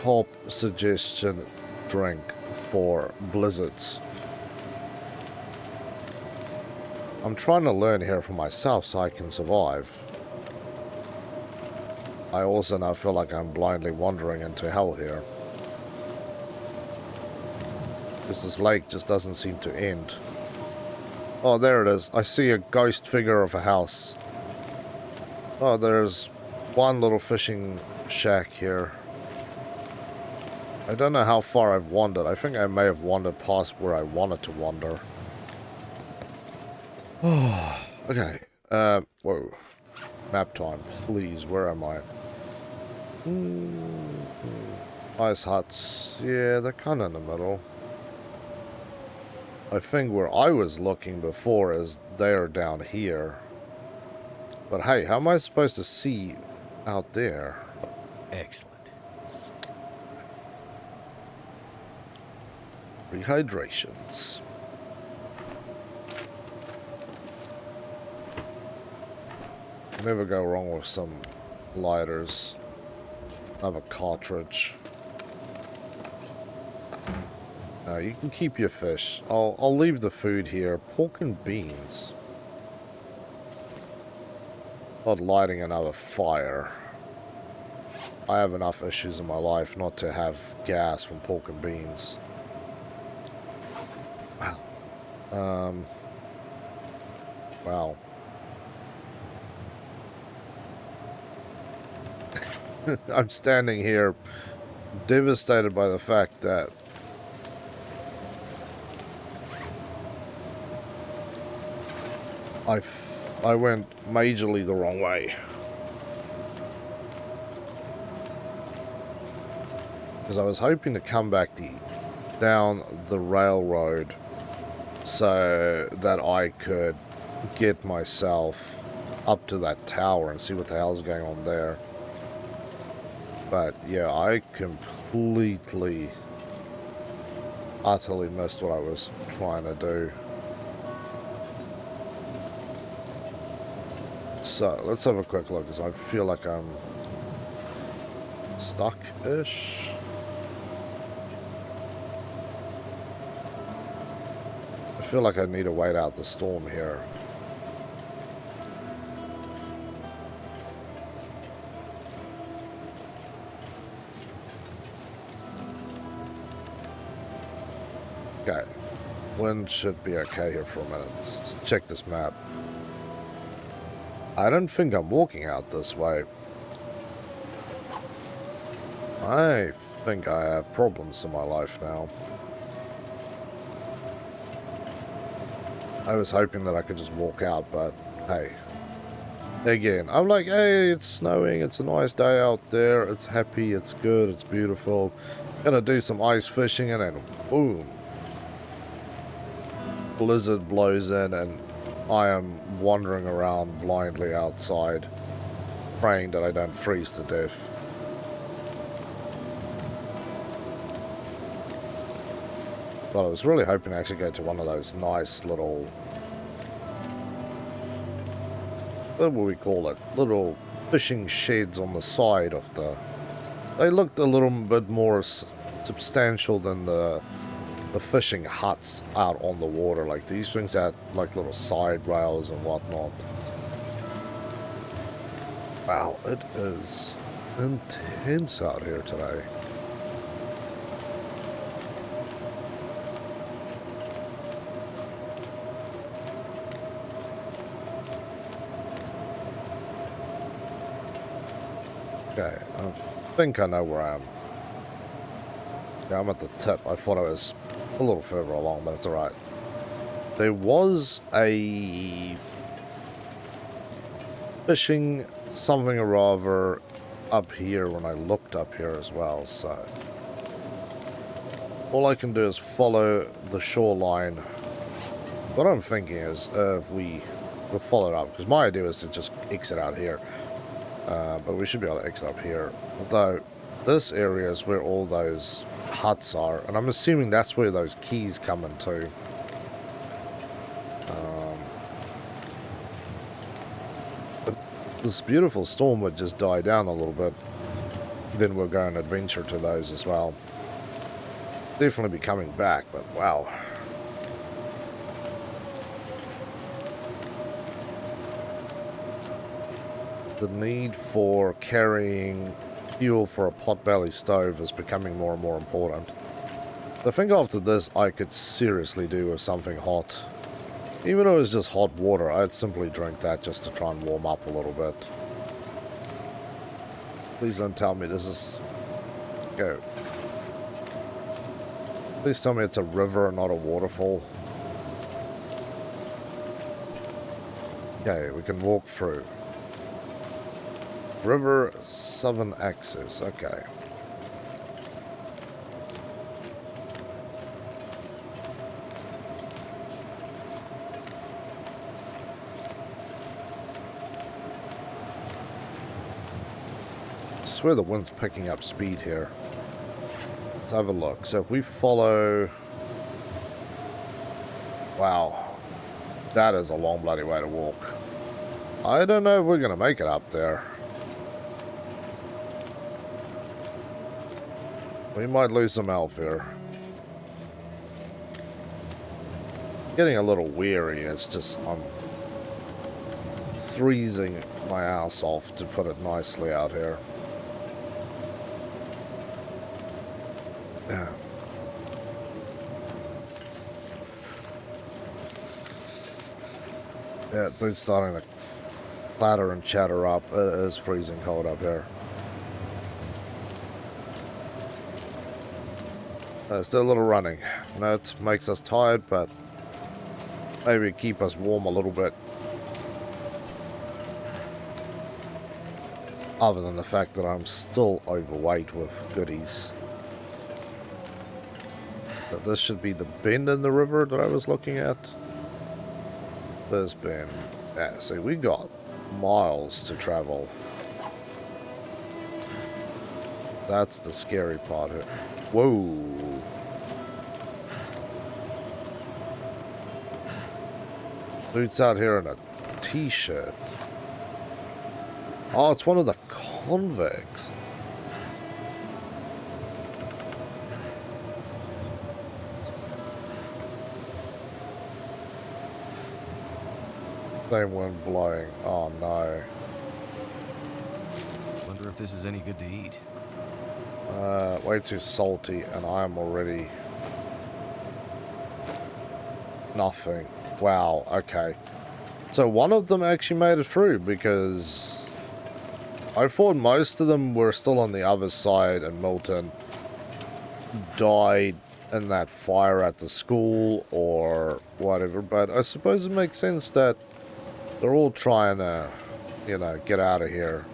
top suggestion drink for blizzards? I'm trying to learn here for myself so I can survive. I also now feel like I'm blindly wandering into hell here. Because this lake just doesn't seem to end. Oh, there it is. I see a ghost figure of a house. Oh, there's one little fishing shack here. I don't know how far I've wandered. I think I may have wandered past where I wanted to wander. Oh, okay. Whoa. Map time, please. Where am I? Ice huts. Yeah, they're kind of in the middle. I think where I was looking before is they're down here. But hey, how am I supposed to see out there? Excellent. Rehydrations. Never go wrong with some lighters. Another cartridge. You can keep your fish. I'll leave the food here. Pork and beans. Not lighting another fire. I have enough issues in my life not to have gas from pork and beans. Wow. Wow. I'm standing here devastated by the fact that I went majorly the wrong way. Because I was hoping to come back down the railroad so that I could get myself up to that tower and see what the hell's going on there. But yeah, I completely, utterly missed what I was trying to do. So, let's have a quick look, because I feel like I'm stuck-ish. I feel like I need to wait out the storm here. Okay. Wind should be okay here for a minute. Let's check this map. I don't think I'm walking out this way. I think I have problems in my life now. I was hoping that I could just walk out, but hey. Again, I'm like, hey, it's snowing, it's a nice day out there, it's happy, it's good, it's beautiful. Gonna do some ice fishing, and then boom. Blizzard blows in, and I am wandering around blindly outside, praying that I don't freeze to death. But I was really hoping to actually go to one of those nice little, what will we call it? Little fishing sheds on the side of the... They looked a little bit more substantial than the fishing huts out on the water. Like these things had like little side rails and whatnot. Wow, it is intense out here today. Okay, I think I know where I am. Yeah, I'm at the tip. I thought I was a little further along, but it's alright. There was a fishing something or other up here when I looked up here as well, so all I can do is follow the shoreline. What I'm thinking is if we'll follow it up, because my idea is to just exit out here, but we should be able to exit up here. Although this area is where all those huts are, and I'm assuming that's where those keys come into. If this beautiful storm would just die down a little bit, then we'll go and adventure to those as well. Definitely be coming back, but wow. The need for carrying fuel for a potbelly stove is becoming more and more important. I think after this I could seriously do with something hot. Even though it's just hot water, I'd simply drink that just to try and warm up a little bit. Please don't tell me this is... Go. Please tell me it's a river, not a waterfall. Okay, we can walk through. River southern access. Okay. I swear the wind's picking up speed here. Let's have a look. So if we follow... Wow. That is a long bloody way to walk. I don't know if we're going to make it up there. We might lose some health here. Getting a little weary. It's just... I'm freezing my ass off, to put it nicely, out here. Yeah. Yeah, dude's starting to clatter and chatter up. It is freezing cold up here. Still a little running. I know it makes us tired, but maybe keep us warm a little bit. Other than the fact that I'm still overweight with goodies. But this should be the bend in the river that I was looking at. This bend. Yeah, see, we got miles to travel. That's the scary part here. Whoa. Dude's out here in a t-shirt. Oh, it's one of the convicts. Same wind blowing. Oh no. Wonder if this is any good to eat. Way too salty, and I'm already... Nothing. Wow, okay. So one of them actually made it through, because I thought most of them were still on the other side, and Milton died in that fire at the school or whatever. But I suppose it makes sense that they're all trying to, you know, get out of here.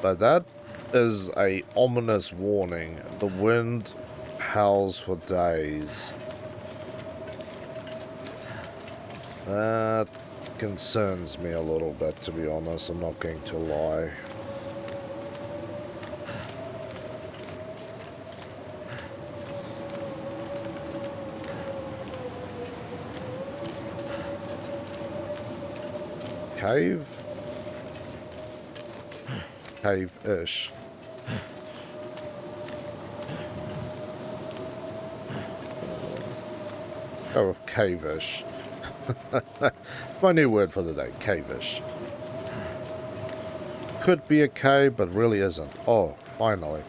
But that is a ominous warning. The wind howls for days. That concerns me a little bit, to be honest. I'm not going to lie. Cave? Cave-ish. Go with cave-ish. My new word for the day, cave-ish. Could be a cave, but really isn't. Oh, finally.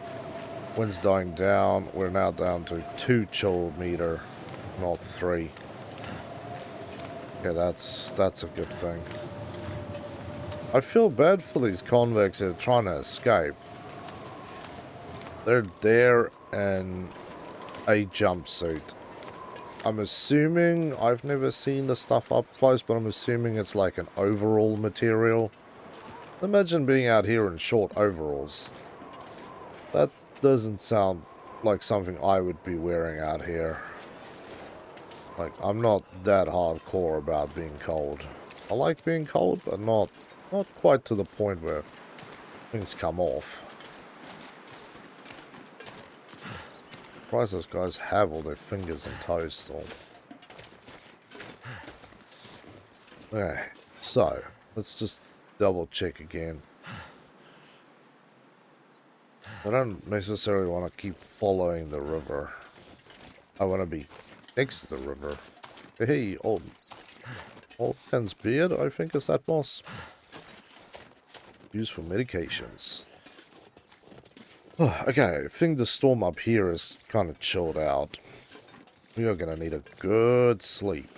Wind's dying down. We're now down to 2 chill meter, not 3. Okay, that's a good thing. I feel bad for these convicts that are trying to escape. They're there in a jumpsuit. I'm assuming, I've never seen the stuff up close, but I'm assuming it's like an overall material. Imagine being out here in short overalls. That doesn't sound like something I would be wearing out here. Like, I'm not that hardcore about being cold. I like being cold, but not quite to the point where things come off. Surprised those guys have all their fingers and toes still. Okay, so let's just double check again. I don't necessarily want to keep following the river. I want to be next to the river. Hey, old Ken's beard, I think, is that moss? Used for medications. Oh, okay, I think the storm up here is kind of chilled out. We are going to need a good sleep.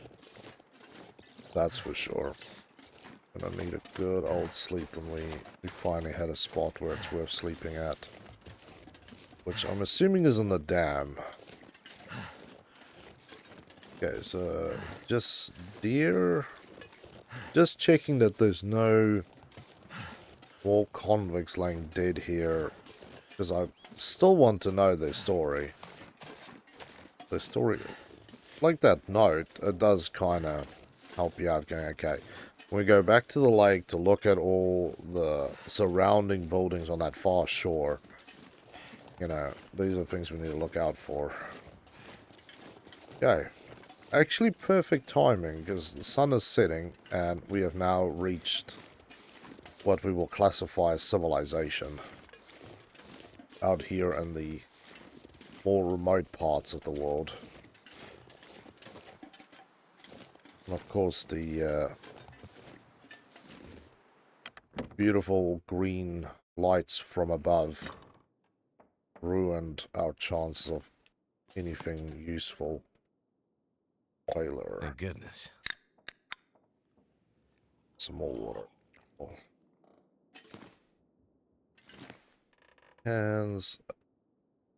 That's for sure. Gonna need a good old sleep when we finally had a spot where it's worth sleeping at. Which I'm assuming is in the dam. Okay, so just deer. Just checking that there's no more convicts laying dead here, because I still want to know their story. Their story, like that note, it does kind of help you out going, okay, when we go back to the lake to look at all the surrounding buildings on that far shore, you know, these are things we need to look out for. Okay. Actually, perfect timing, because the sun is setting, and we have now reached what we will classify as civilization out here in the more remote parts of the world. And of course, the beautiful green lights from above ruined our chances of anything useful. Boiler. Thank goodness. Some more water. Oh. Hands.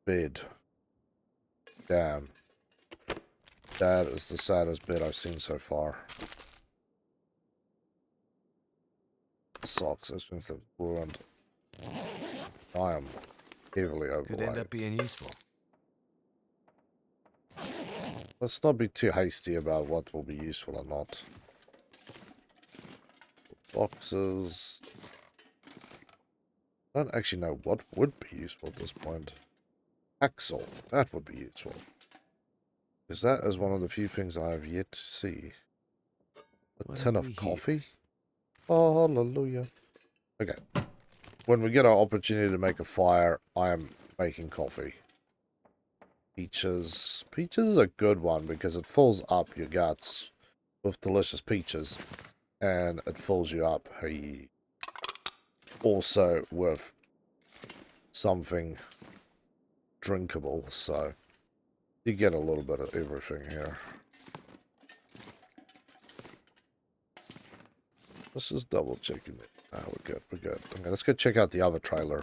Bed. Damn. That is the saddest bed I've seen so far. Socks. Those things have ruined. I am heavily overweight. Could end up being useful. Let's not be too hasty about what will be useful or not. Boxes. I don't actually know what would be useful at this point. Axle. That would be useful. Because that is one of the few things I have yet to see. A tin of coffee? Oh, hallelujah. Okay. When we get our opportunity to make a fire, I am making coffee. Peaches. Peaches is a good one because it fills up your guts with delicious peaches. And it fills you up also with something drinkable. So you get a little bit of everything here. Let's just double checking it. Ah, we're good, we're good. Okay, let's go check out the other trailer.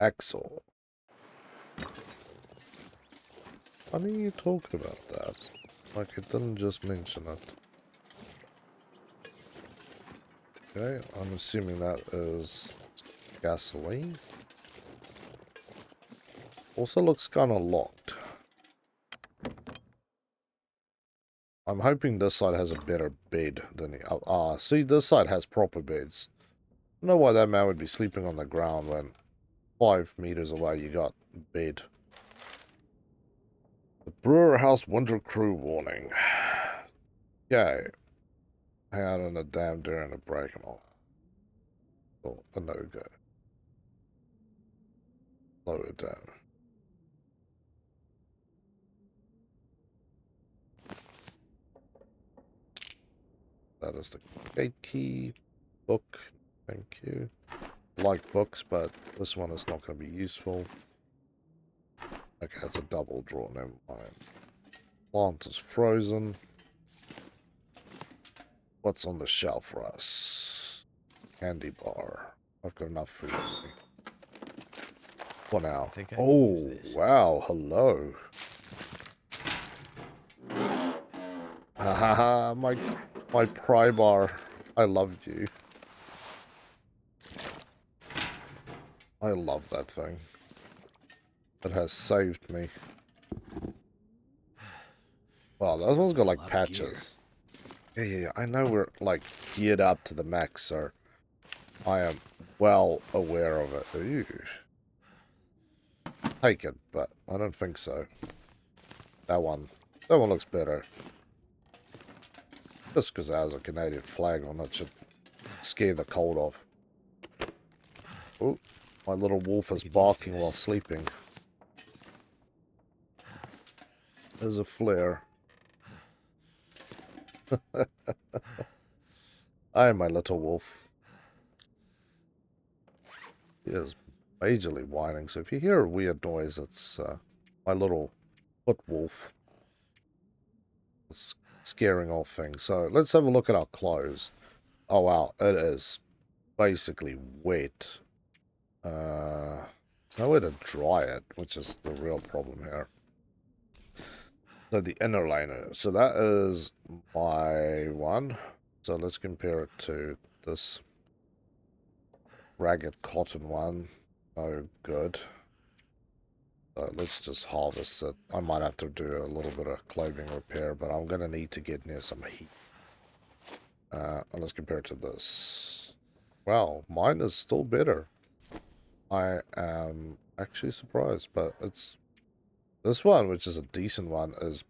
Axel. Why are you talking about that? Like, it didn't just mention it. Okay, I'm assuming that is gasoline. Also looks kind of locked. I'm hoping this side has a better bed than the... see, this side has proper beds. I don't know why that man would be sleeping on the ground when 5 meters away you got a bed. The Brewer House Winter Crew warning. Okay. Hang out on a dam during a break and all. Oh, a no-go. Lower down. That is the gate key. Book. Thank you. Like books, but this one is not going to be useful. Okay, it's a double drawer. Never mind. Plant is frozen. What's on the shelf for us? Candy bar. I've got enough food. For now. Oh, wow. Hello. Haha, my pry bar. I loved you. I love that thing. It has saved me. Wow, that one's got like patches. Yeah, I know we're like geared up to the max, so I am well aware of it. Ooh. Take it, but I don't think so. That one looks better. Just because it has a Canadian flag on it should scare the cold off. Oh, my little wolf is barking while sleeping. There's a flare. I am my little wolf. He is majorly whining, so if you hear a weird noise, it's my little foot wolf. It's scaring off things. So let's have a look at our clothes. Oh wow, it is basically wet. Nowhere to dry it, which is the real problem here. So the inner liner. So that is my one. So let's compare it to this ragged cotton one. No good. So let's just harvest it. I might have to do a little bit of clothing repair, but I'm going to need to get near some heat. And let's compare it to this. Wow, mine is still better. I am actually surprised, but it's this one, which is a decent one, is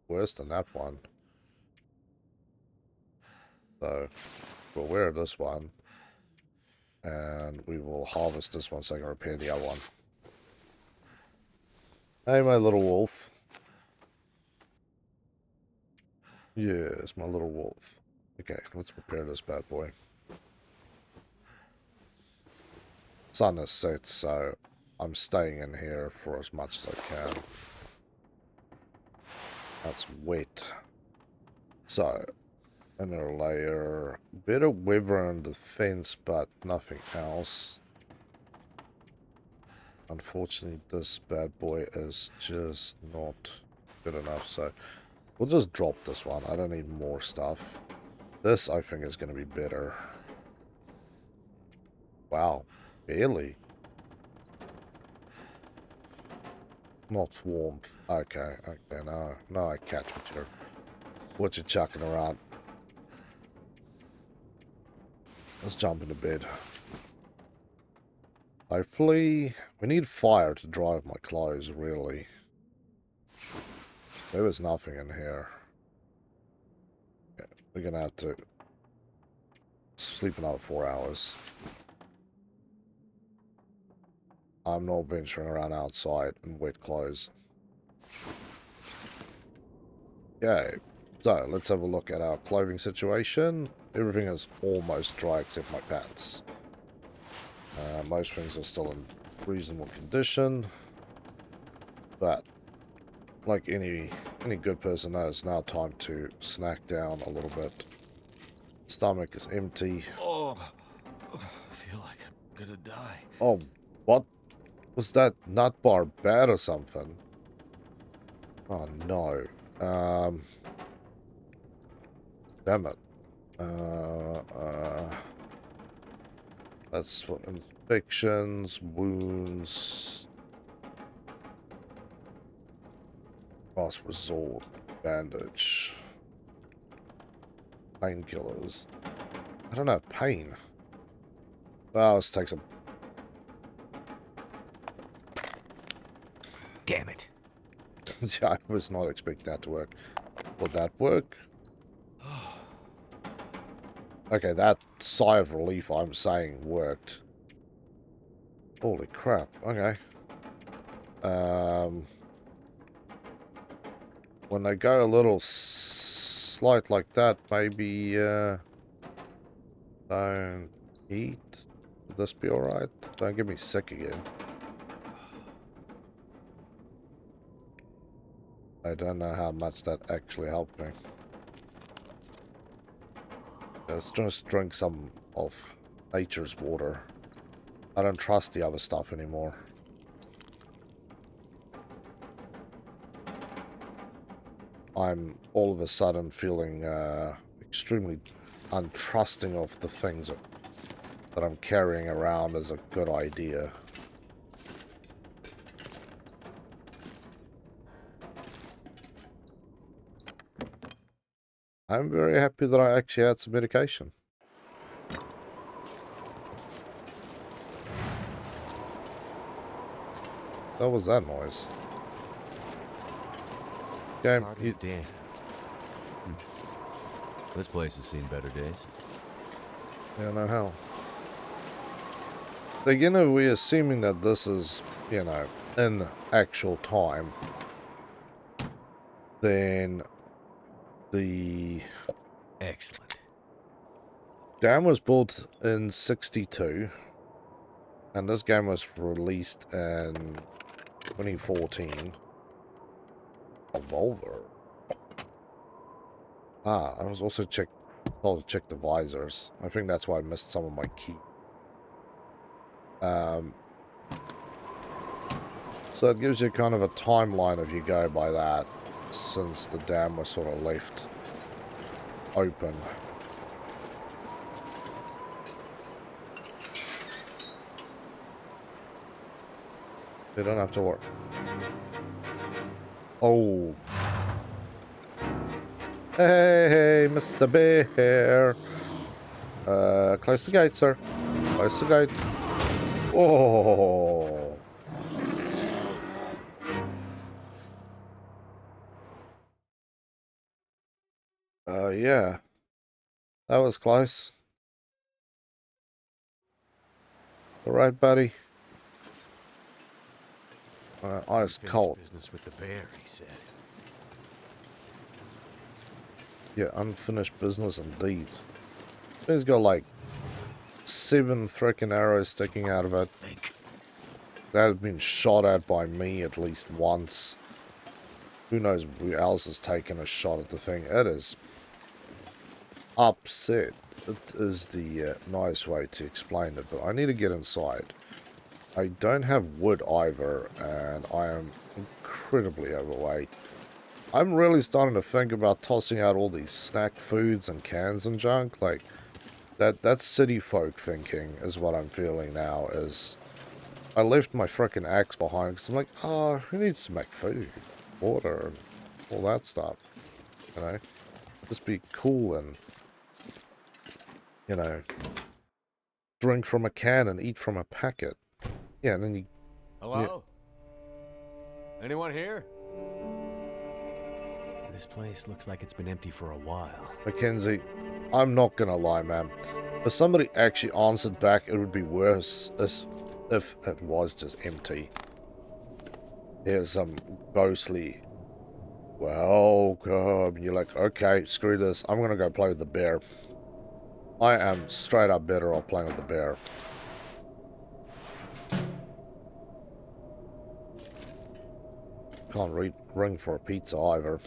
worse than that one. So we'll wear this one, and we will harvest this one so I can repair the other one. Hey, my little wolf. Yes, my little wolf. Okay, let's repair this bad boy. Sun has set, so I'm staying in here for as much as I can. That's wet. So, inner layer. Bit of weather and defense, but nothing else. Unfortunately, this bad boy is just not good enough, so we'll just drop this one. I don't need more stuff. This, I think, is going to be better. Wow, barely. Not warmth. Okay, now I catch what you're chucking around. Let's jump into bed. Hopefully, we need fire to dry off my clothes, really. There was nothing in here. Yeah, we're gonna have to sleep another 4 hours. I'm not venturing around outside in wet clothes. Okay, so let's have a look at our clothing situation. Everything is almost dry except my pants. Most things are still in reasonable condition, but like any good person knows, now time to snack down a little bit. Stomach is empty. Oh, I feel like I'm gonna die. Oh, what? Was that nut bar bad or something? Oh no. Damn it. That's what infections, wounds, last resort, bandage, painkillers. I don't know, pain. Well, let's take some. Damn it. Yeah, I was not expecting that to work. Will that work? Okay, that sigh of relief I'm saying worked. Holy crap, okay. When they go a little slight like that, maybe, don't eat. Would this be alright? Don't get me sick again. I don't know how much that actually helped me. Let's just drink some of nature's water. I don't trust the other stuff anymore. I'm all of a sudden feeling extremely untrusting of the things that I'm carrying around as a good idea. I'm very happy that I actually had some medication. What was that noise? Game, you, Damn. This place has seen better days. yeah, no hell. Again, we're assuming that this is, you know, in actual time. Then the Excellent. game was built in 62. And this game was released in 2014. Revolver. Ah, I was also told to check the visors. I think that's why I missed some of my key. So it gives you kind of a timeline if you go by that. since the dam was sort of left open. They don't have to work. Oh. Hey, Mr. Bear. Close the gate, sir. Close the gate. Oh. Yeah. That was close. All right, buddy. Ice Unfinished cold. business with the bear, he said. Yeah, unfinished business indeed. He's got like 7 frickin' arrows sticking out of it. Think. That has been shot at by me at least once. Who knows who else has taken a shot at the thing. It is upset. It is the nice way to explain it, but I need to get inside. I don't have wood either, and I am incredibly overweight. I'm really starting to think about tossing out all these snack foods and cans and junk. Like, that's city folk thinking is what I'm feeling now. Is I left my frickin' axe behind because I'm like, oh, who needs to make food? Water and all that stuff. You know? Just be cool and, you know, drink from a can and eat from a packet. Yeah, and then you... Hello? Anyone here? This place looks like it's been empty for a while. Mackenzie, I'm not gonna lie, man. If somebody actually answered back, it would be worse as if it was just empty. Here's some ghostly welcome. You're like, okay, screw this. I'm gonna go play with the bear. I am straight up better off playing with the bear. Can't ring for a pizza either.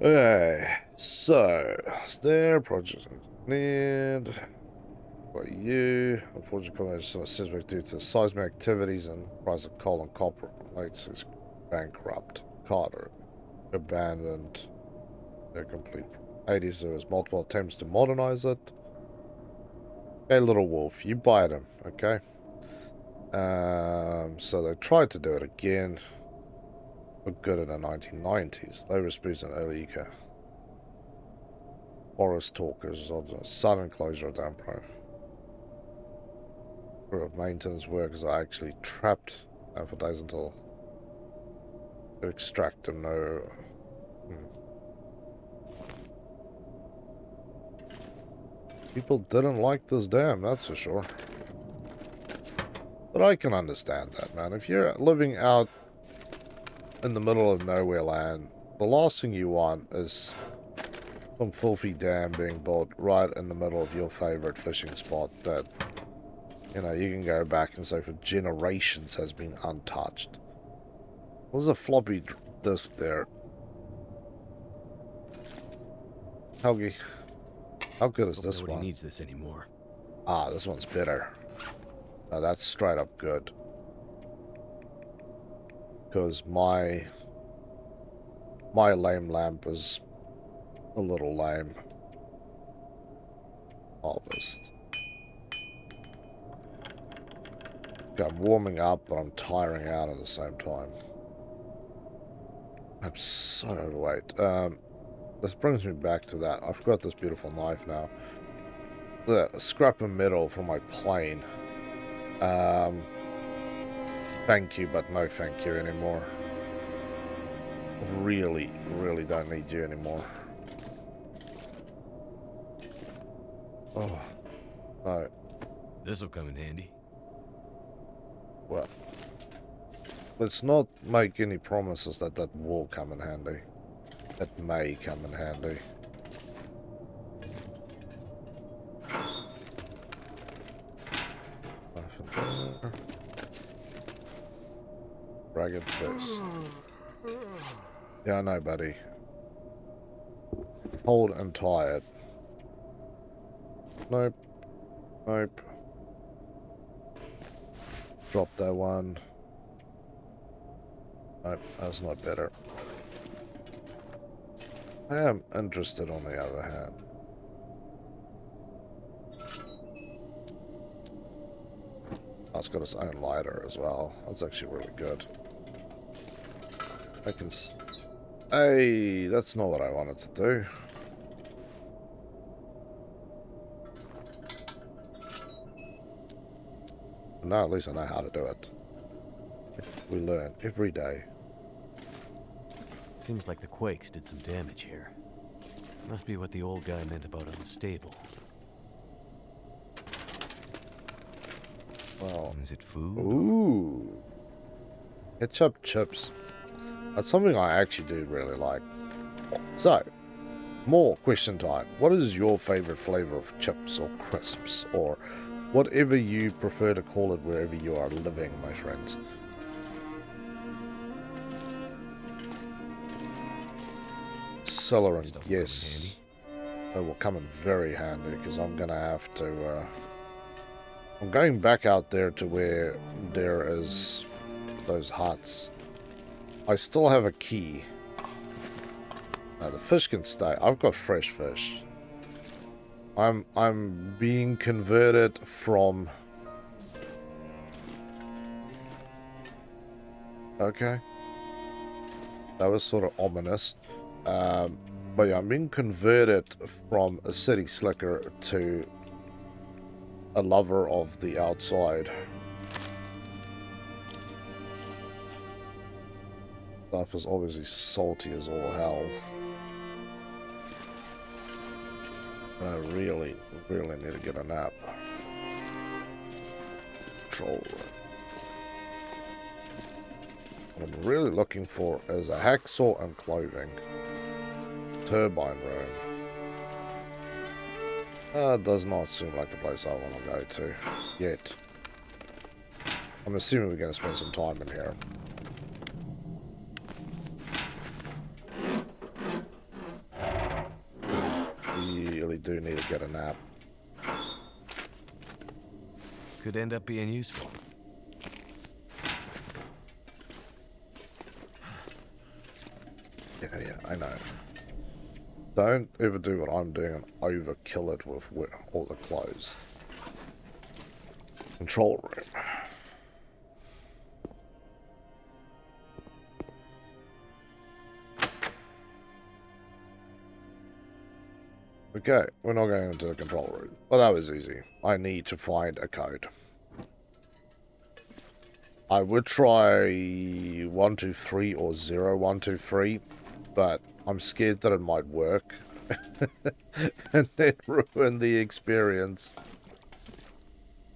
Okay, so there, project need by you. Unfortunately, combination of seismic due to seismic activities and price of coal and copper. Lights is bankrupt. Carter abandoned. They're complete. 80s, there was multiple attempts to modernize it. Okay, little wolf, you bite him, okay? So they tried to do it again. But good in the 1990s. Labor disputes in early eco. Forest talkers of the sudden closure of dam pro. Crew of maintenance workers are actually trapped for days until to extract them. No. People didn't like this dam, that's for sure. But I can understand that, man. If you're living out in the middle of nowhere land, the last thing you want is some filthy dam being built right in the middle of your favorite fishing spot that, you know, you can go back and say for generations has been untouched. There's a floppy disk there. How good is this one? Nobody needs this anymore. Ah, this one's better. Now that's straight up good. Because my lame lamp is a little lame. Harvest. Okay, I'm warming up, but I'm tiring out at the same time. I'm so overweight. This brings me back to that. I've got this beautiful knife now. The scrap of metal from my plane. Thank you, but no thank you anymore. Really, really don't need you anymore. Oh, no. This'll come in handy. Well, let's not make any promises that that will come in handy. It may come in handy. Nothing there. Ragged fist. Yeah, I know, buddy. Hold and tie it. Nope. Nope. Drop that one. Nope, that's not better. I am interested on the other hand. Oh, it's got its own lighter as well. That's actually really good. I can Hey, that's not what I wanted to do. No, at least I know how to do it. We learn every day. Seems like the quakes did some damage here. Must be what the old guy meant about unstable. Well, is it food? Ooh. Ketchup chips. That's something I actually do really like. So, more question time. What is your favorite flavor of chips or crisps or whatever you prefer to call it wherever you are living, my friends? Celery, yes. It will come in very handy because I'm going to have to... I'm going back out there to where there is those huts. I still have a key. The fish can stay. I've got fresh fish. I'm being converted from... Okay. That was sort of ominous. But yeah, I'm being converted from a city slicker to a lover of the outside. Stuff is obviously salty as all hell. I really, really need to get a nap. Control room. What I'm really looking for is a hacksaw and clothing. Turbine room. Does not seem like a place I want to go to yet. I'm assuming we're going to spend some time in here. Really do need to get a nap. Could end up being useful. Yeah, I know. Don't ever do what I'm doing and overkill it with all the clothes. Control room. Okay, we're not going into the control room. Well, that was easy. I need to find a code. I would try 123 or 0123, but I'm scared that it might work and then ruin the experience.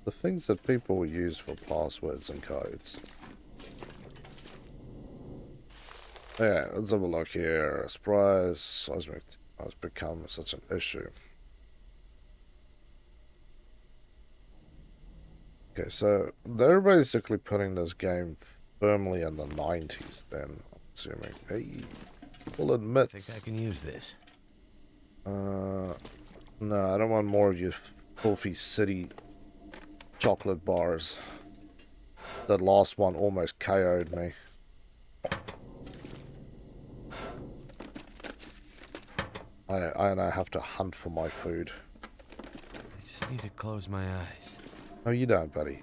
The things that people use for passwords and codes. Yeah, let's have a look here. Surprise has become such an issue. Okay, so they're basically putting this game firmly in the 90s then, I'm assuming. Hey, full admits. I think I can use this. No, I don't want more of your filthy city chocolate bars. That last one almost KO'd me. I now have to hunt for my food. I just need to close my eyes. No, you don't, buddy.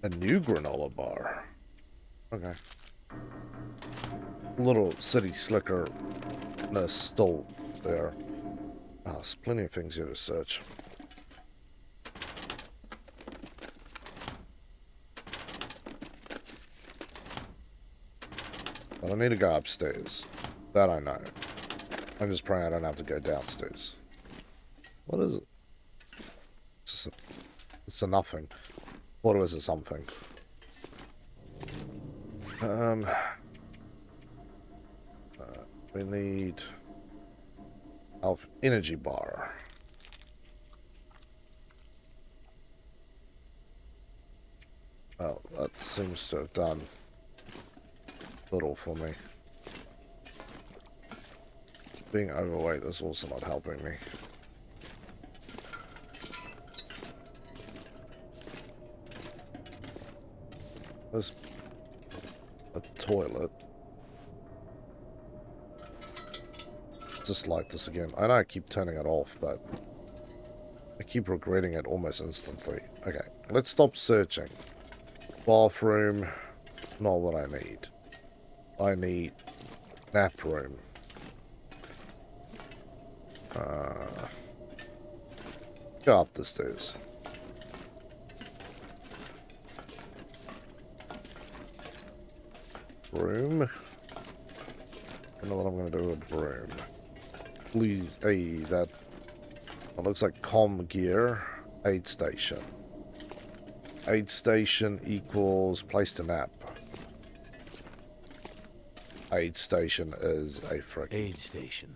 A new granola bar. Okay. Little city slickerness still there. Oh, there's plenty of things here to search. But I need to go upstairs. That I know. I'm just praying I don't have to go downstairs. What is it? It's a nothing. What is it something? We need energy bar. Well, that seems to have done little for me. Being overweight is also not helping me. There's a toilet. Just light this again. I know I keep turning it off, but I keep regretting it almost instantly. Okay, let's stop searching. Bathroom, not what I need. I need nap room. Go up the stairs. Broom. I don't know what I'm going to do with broom. Please, hey, that looks like comm gear. Aid station. Aid station equals place to nap. Aid station is a frick. Aid station.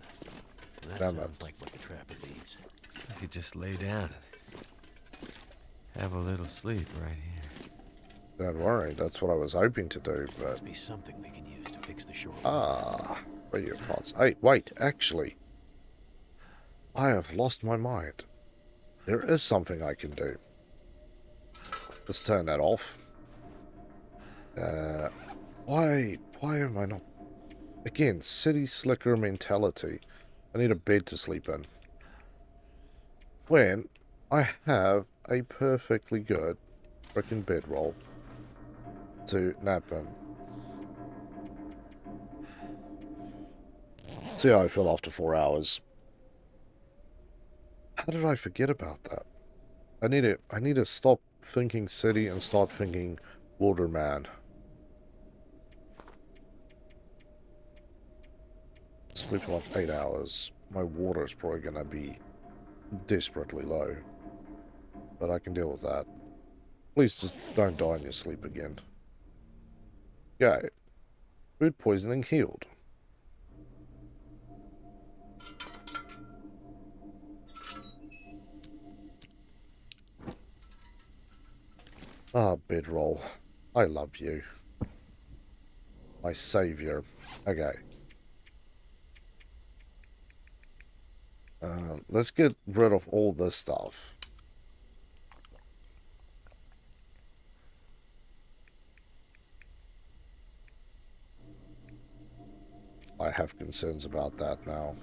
That Damn sounds it. like what the trapper needs. You could just lay down and have a little sleep right here. Don't worry, that's what I was hoping to do, but... Must be something we can use to fix the shore. Ah, radio pods. Hey, wait, actually. I have lost my mind. There is something I can do. Let's turn that off. Why am I not... Again, city slicker mentality. I need a bed to sleep in. When I have a perfectly good freaking bedroll to nap in. See how I feel after 4 hours. How did I forget about that? I need to stop thinking city and start thinking waterman. Sleep for like 8 hours. My water is probably gonna be desperately low. But I can deal with that. Please just don't die in your sleep again. Okay. Food poisoning healed. Ah, bedroll. I love you. My savior. Okay. Let's get rid of all this stuff. I have concerns about that now.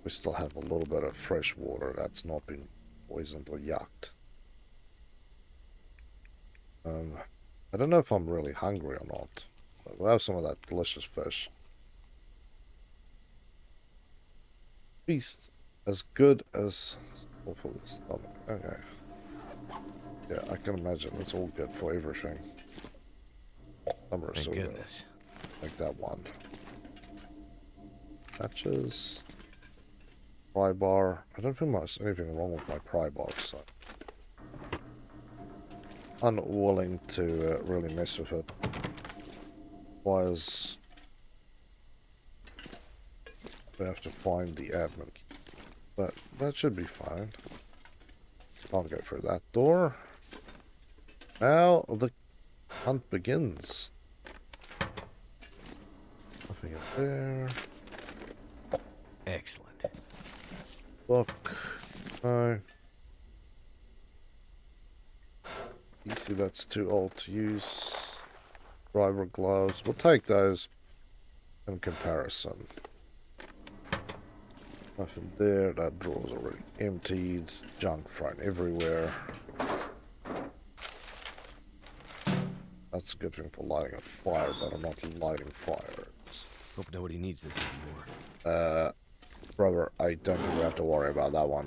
We still have a little bit of fresh water that's not been poisoned or yucked. I don't know if I'm really hungry or not, but we'll have some of that delicious fish. Feast as good as for the stomach. Okay. Yeah, I can imagine it's all good for everything. Some are Thank so good. goodness. Like that one. Matches. Pry bar. I don't think there's anything wrong with my pry bar, so unwilling to really mess with it. Wires. We have to find the admin key. But that should be fine. I'll go through that door. Now the hunt begins. Nothing up there. Excellent. Book. No. You see that's too old to use. Driver gloves. We'll take those in comparison. Nothing there. That drawer's already emptied. Junk thrown everywhere. That's a good thing for lighting a fire, but I'm not lighting fires. Hope nobody needs this anymore. Brother, I don't think we have to worry about that one.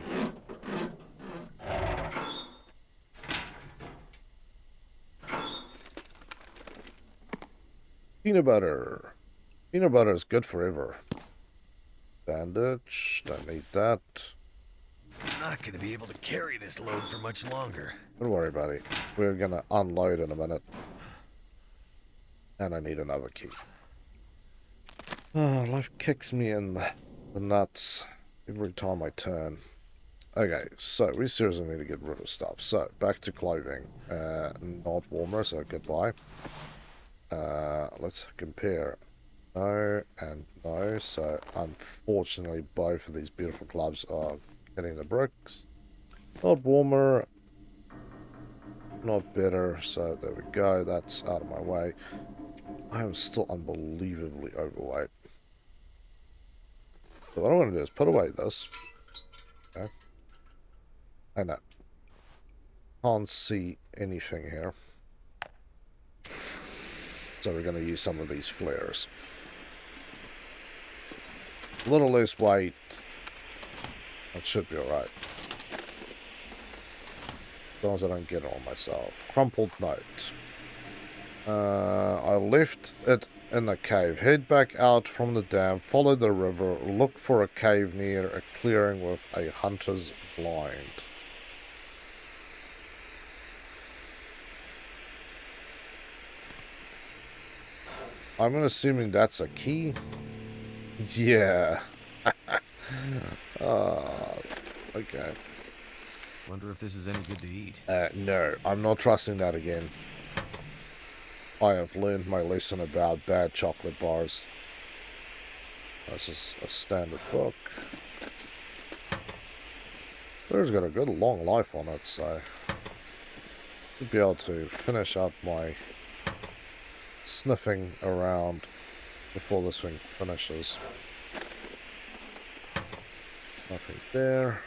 Peanut butter. Peanut butter is good forever. Bandage. Don't need that. I'm not gonna be able to carry this load for much longer. Don't worry about it. We're gonna unload in a minute. And I need another key. Oh, life kicks me in the nuts every time I turn. Okay, so we seriously need to get rid of stuff. So, back to clothing. Not warmer, so goodbye. Let's compare. No and no. So, unfortunately, both of these beautiful gloves are hitting the bricks. Not warmer. not better. So there we go. That's out of my way. I am still unbelievably overweight. So what I'm going to do is put away this. Okay. I know. Can't see anything here. So we're going to use some of these flares. A little less weight. That should be alright. As long as I don't get it on myself. Crumpled note. I left it in the cave. Head back out from the dam. Follow the river. Look for a cave near a clearing with a hunter's blind. I'm assuming that's a key. Yeah. Okay. Wonder if this is any good to eat. No, I'm not trusting that again. I have learned my lesson about bad chocolate bars. This is a standard book. There's got a good long life on it, so I'll be able to finish up my sniffing around before this thing finishes. Nothing there.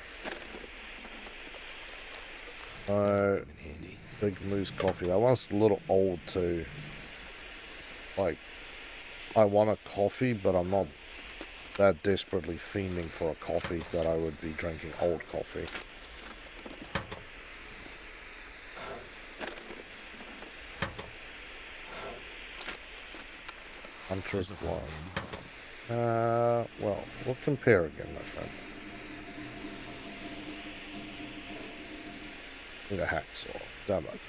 Handy. Big Moose coffee. That one's a little old too. Like, I want a coffee, but I'm not that desperately fiending for a coffee that I would be drinking old coffee. Hunter's Blind. Well, we'll compare again, my friend. Need a hacksaw. Damn it.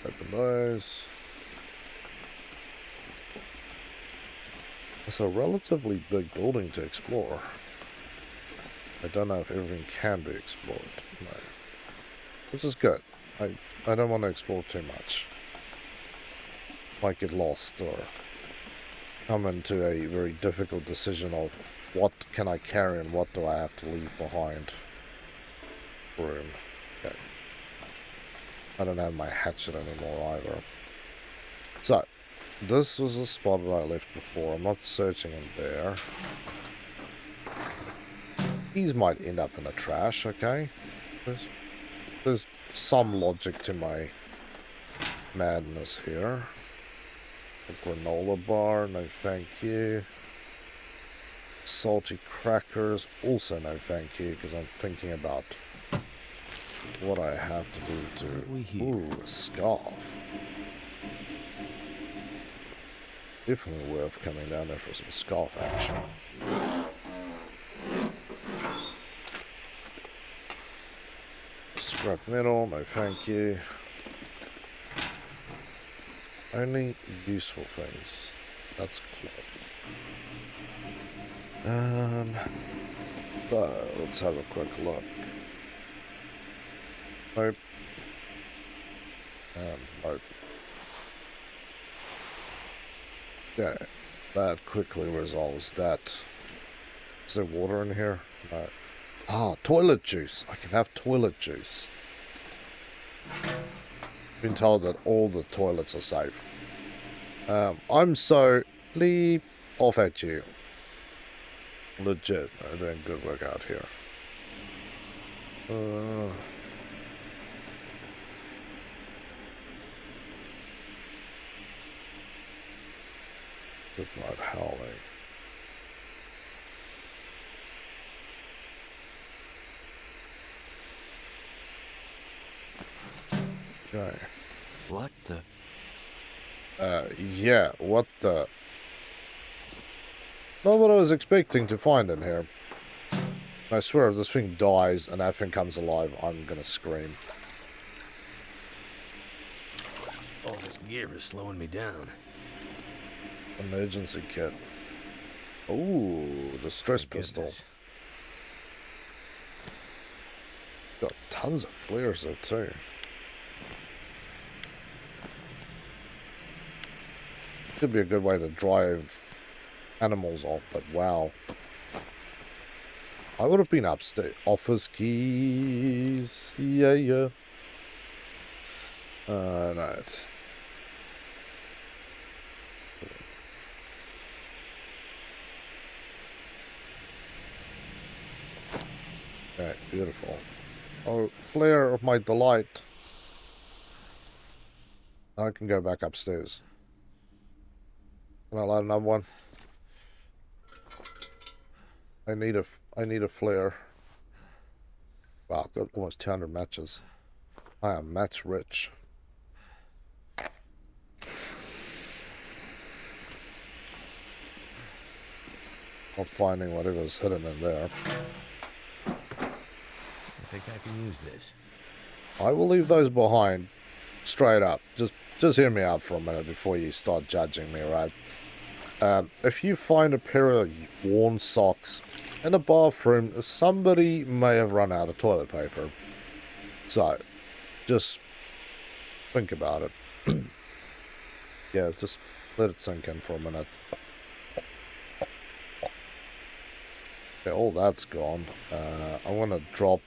Open those. It's a relatively big building to explore. I don't know if everything can be explored. No. Which is good. I don't want to explore too much. Might get lost or come into a very difficult decision of what can I carry and what do I have to leave behind. Room. Okay. I don't have my hatchet anymore either. So, this was a spot that I left before. I'm not searching in there. These might end up in the trash, okay? There's some logic to my madness here. A granola bar, no thank you. Salty crackers, also no thank you, because I'm thinking about what I have to do to... Ooh, a scarf. Definitely worth coming down there for some scarf action. Scrap metal, no thank you. Only useful things. That's cool. So, let's have a quick look. Nope. Nope. Okay, that quickly resolves that. Is there water in here? No. Ah, toilet juice. I can have toilet juice. Been told that all the toilets are safe. I'm so leap off at you. Legit, I'm doing good work out here. Good night, howling. Okay. What the? Yeah, what the? Not what I was expecting to find in here. I swear if this thing dies and that thing comes alive, I'm gonna scream. All this gear is slowing me down. Emergency kit. Ooh, the stress pistol. Goodness. Got tons of flares there too. Could be a good way to drive animals off, but wow. I would have been upstairs. Office keys. Yeah, yeah. No. Okay, beautiful. Oh, flare of my delight. I can go back upstairs. Can I light another one? I need a flare. Wow, I've got almost 200 matches. I am match rich. Not finding whatever's hidden in there. I think I can use this. I will leave those behind. Straight up. Just hear me out for a minute before you start judging me, right? If you find a pair of worn socks in a bathroom, somebody may have run out of toilet paper. So, just think about it. Yeah, just let it sink in for a minute. Okay, all that's gone. I want to drop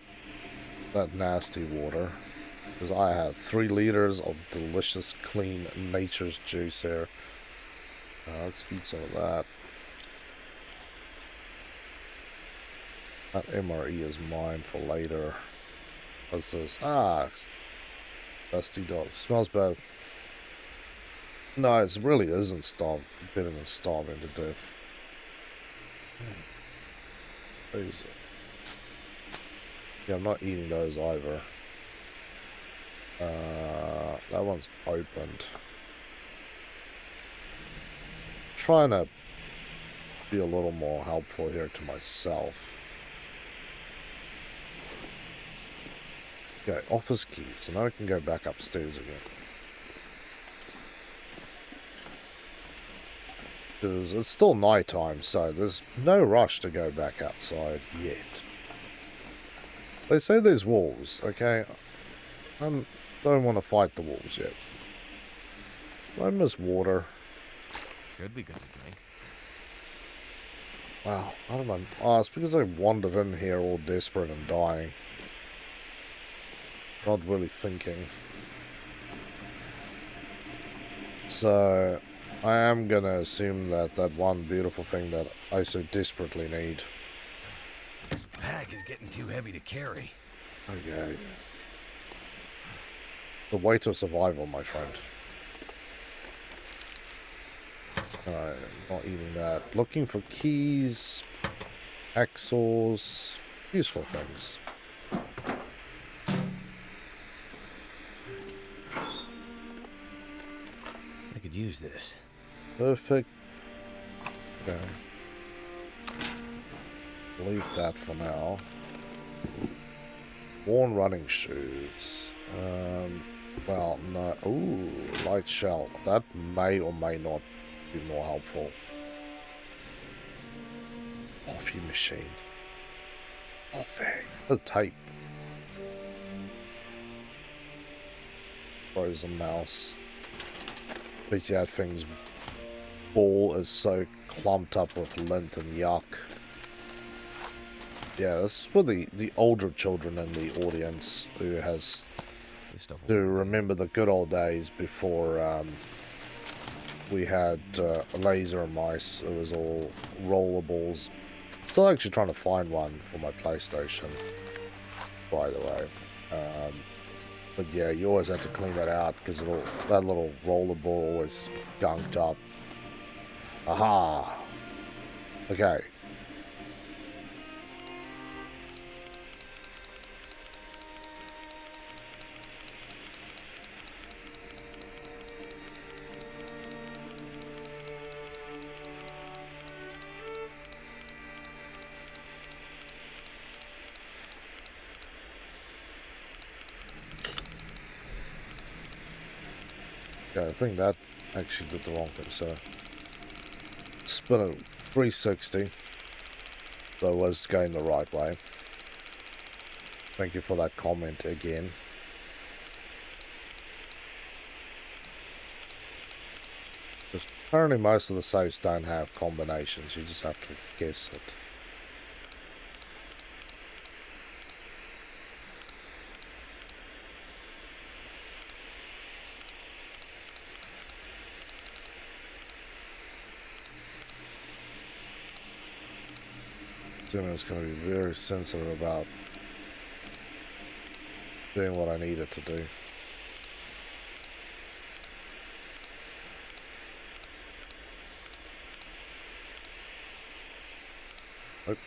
that nasty water, because I have 3 liters of delicious, clean nature's juice here. Let's eat some of that. That MRE is mine for later. What's this? Ah, dusty dog. Smells bad. No, it really isn't better than starving to death. These. Yeah, I'm not eating those either. That one's opened. Trying to be a little more helpful here to myself. Okay, office keys. So now I can go back upstairs again. Because it's still nighttime, so there's no rush to go back outside yet. They say there's wolves, okay? I don't want to fight the wolves yet. I miss water. Should be good to drink. Wow, I don't know. Oh, it's because I wandered in here all desperate and dying. Not really thinking. So, I am gonna assume that that one beautiful thing that I so desperately need. This pack is getting too heavy to carry. Okay. The weight of survival, my friend. Not eating that. Looking for keys, axles, useful things. I could use this. Perfect. Okay. Leave that for now. Worn running shoes. Well, no. Ooh, light shell. That may or may not be more helpful. Coffee machine. Coffee. The tape. Frozen mouse. But yeah, thing's ball is so clumped up with lint and yuck. Yeah, this is for the older children in the audience who has to remember the good old days before we had laser mice. It was all rollables. Still actually trying to find one for my PlayStation, by the way. But yeah, you always have to clean that out because that little rollerball always gunked up. Aha! Okay. I think that actually did the wrong thing, so spin it 360, so I was going the right way. Thank you for that comment again. Because apparently most of the saves don't have combinations, you just have to guess it. assuming it's going to be very sensitive about doing what I need it to do. Nope.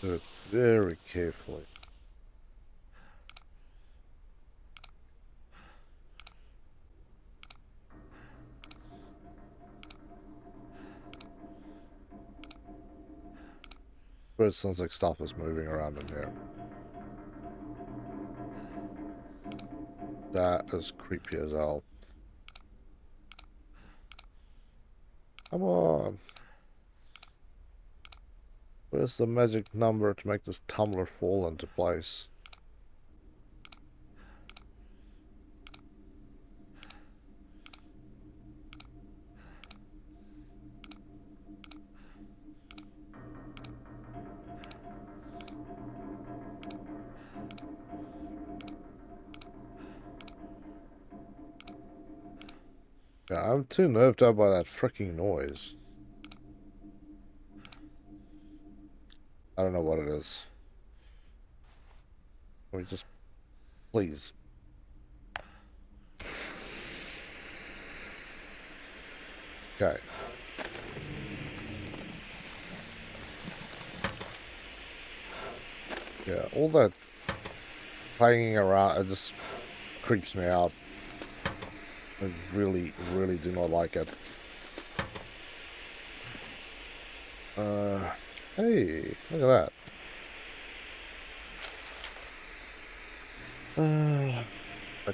Do it very carefully. But it sounds like stuff is moving around in here. That is creepy as hell. Come on. Where's the magic number to make this tumbler fall into place? Yeah, I'm too nerved out by that freaking noise. I don't know what it is. Can we just... please. Okay. Yeah, all that hanging around, it just creeps me out. I really, really do not like it. Hey, look at that. I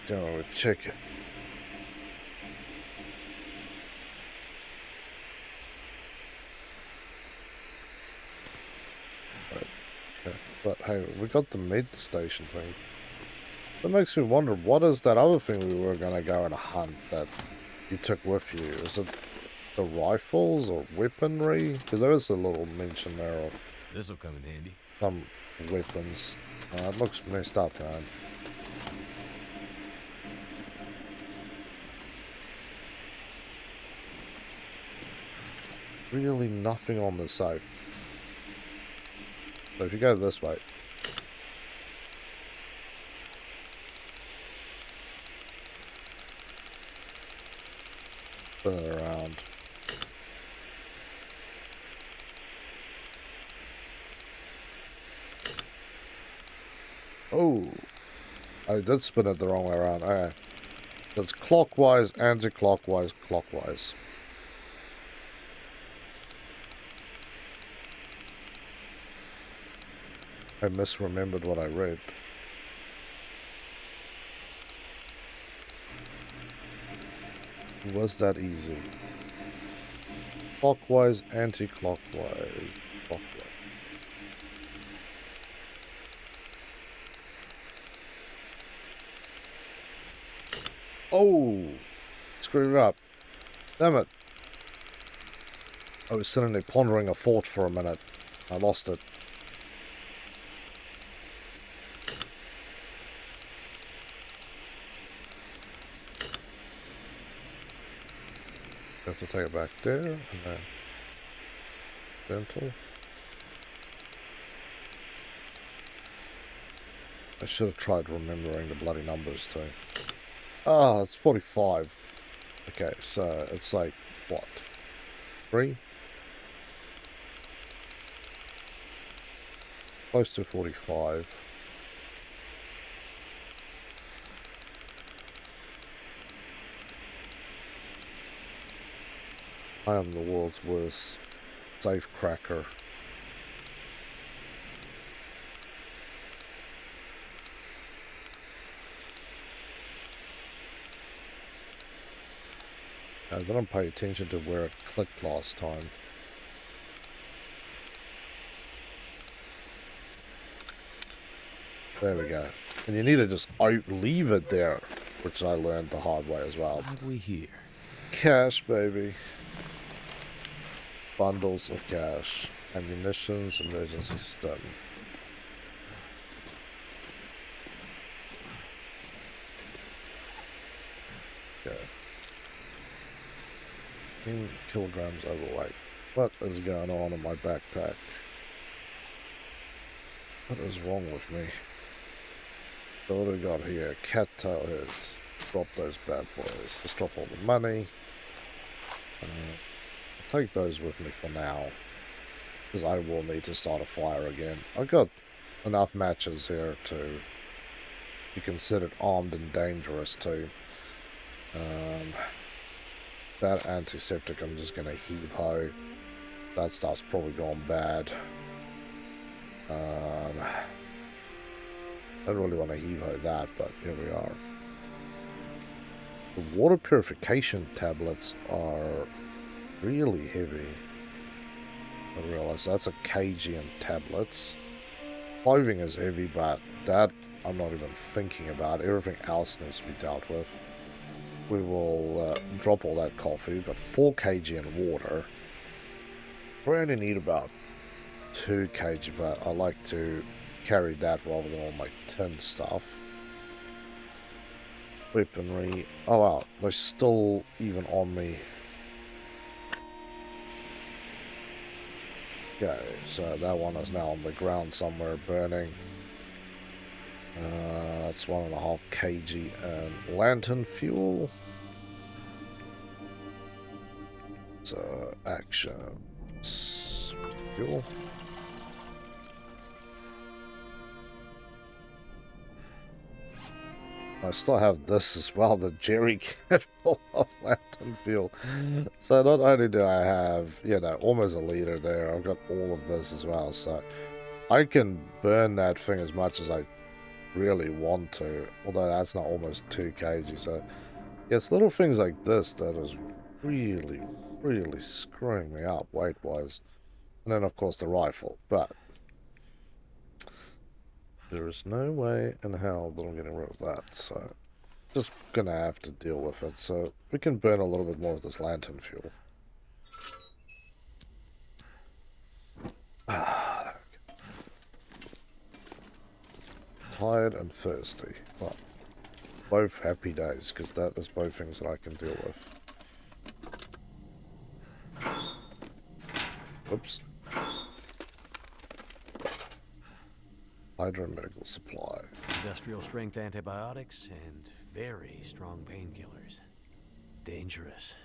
don't know, check it. But hey, we got the mid station thing. That makes me wonder, what is that other thing we were gonna go and hunt that you took with you? Is it the rifles or weaponry? Because there is a little mention there of This'll come in handy. some weapons. It looks messed up, man. Really nothing on the safe. So if you go this way. Spin it around. Oh, I did spin it the wrong way around. Okay. That's clockwise, anti-clockwise, clockwise. I misremembered what I read. Was that easy? Clockwise, anti-clockwise, clockwise. Oh! Screwed it up. Damn it. I was sitting there pondering a thought for a minute. I lost it. Have to take it back there, and then dental. I should have tried remembering the bloody numbers too. Ah, it's 45. Okay, so it's like, what? 3? Close to 45. I am the world's worst safe cracker. I didn't pay attention to where it clicked last time. There we go. And you need to just leave it there, which I learned the hard way as well. What have we here? Cash, baby. Bundles of cash. Ammunitions, emergency stun. 10 kilograms overweight. What is going on in my backpack? What is wrong with me? So what do we got here? Cattail heads. Drop those bad boys. Just drop all the money. I'll take those with me for now, because I will need to start a fire again. I've got enough matches here to be considered armed and dangerous too. That antiseptic I'm just going to heave-ho. That stuff's probably gone bad. I don't really want to heave-ho that, but here we are. The water purification tablets are really heavy. I realize that's a kg in tablets. Clothing is heavy, but that I'm not even thinking about. Everything else needs to be dealt with. We will drop all that coffee. We've got 4 kg in water. We only need about 2 kg, but I like to carry that rather than all my tin stuff. Weaponry. Oh wow, they're still even on me. Okay, so that one is now on the ground somewhere burning. That's 1.5 kg and lantern fuel. So actions fuel. I still have this as well, the jerry can full of lantern fuel. So not only do I have, you know, almost a liter there, I've got all of this as well. So I can burn that thing as much as I really want to, although that's not almost 2 kg. So yeah, it's little things like this that is really, really screwing me up weight-wise. And then of course the rifle, but there is no way in hell that I'm getting rid of that, so just gonna have to deal with it. So we can burn a little bit more of this lantern fuel. Tired and thirsty. Well, both happy days, because that is both things that I can deal with. Oops. Hydromedical supply. Industrial strength antibiotics and very strong painkillers. Dangerous.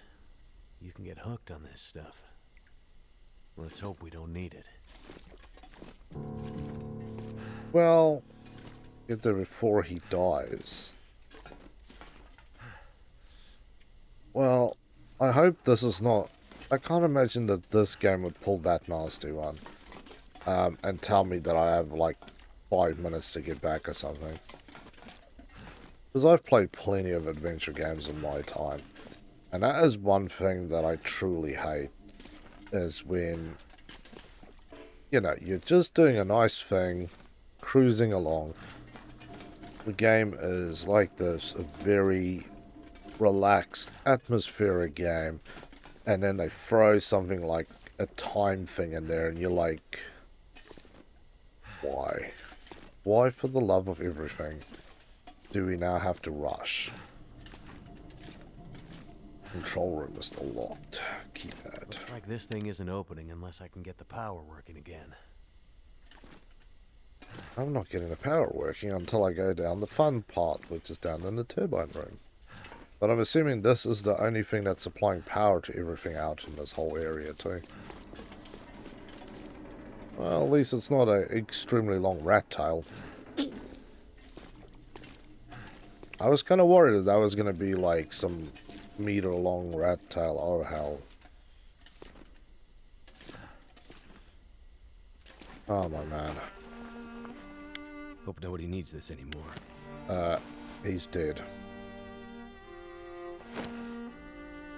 You can get hooked on this stuff. Let's hope we don't need it. Well, get there before he dies. Well, I hope this is not... I can't imagine that this game would pull that nasty one. And tell me that I have like 5 minutes to get back or something. Because I've played plenty of adventure games in my time. And that is one thing that I truly hate. Is when, you know, you're just doing a nice thing, cruising along. The game is like this, a very relaxed, atmospheric game. And then they throw something like a time thing in there and you're like, why? Why, for the love of everything, do we now have to rush? Control room is still locked. Keypad. Looks like this thing isn't opening unless I can get the power working again. I'm not getting the power working until I go down the fun part, which is down in the turbine room. But I'm assuming this is the only thing that's supplying power to everything out in this whole area too. Well, at least it's not an extremely long rat tail. I was kind of worried that was going to be like some meter long rat tail. Oh hell. Oh my man. Hope nobody needs this anymore. He's dead.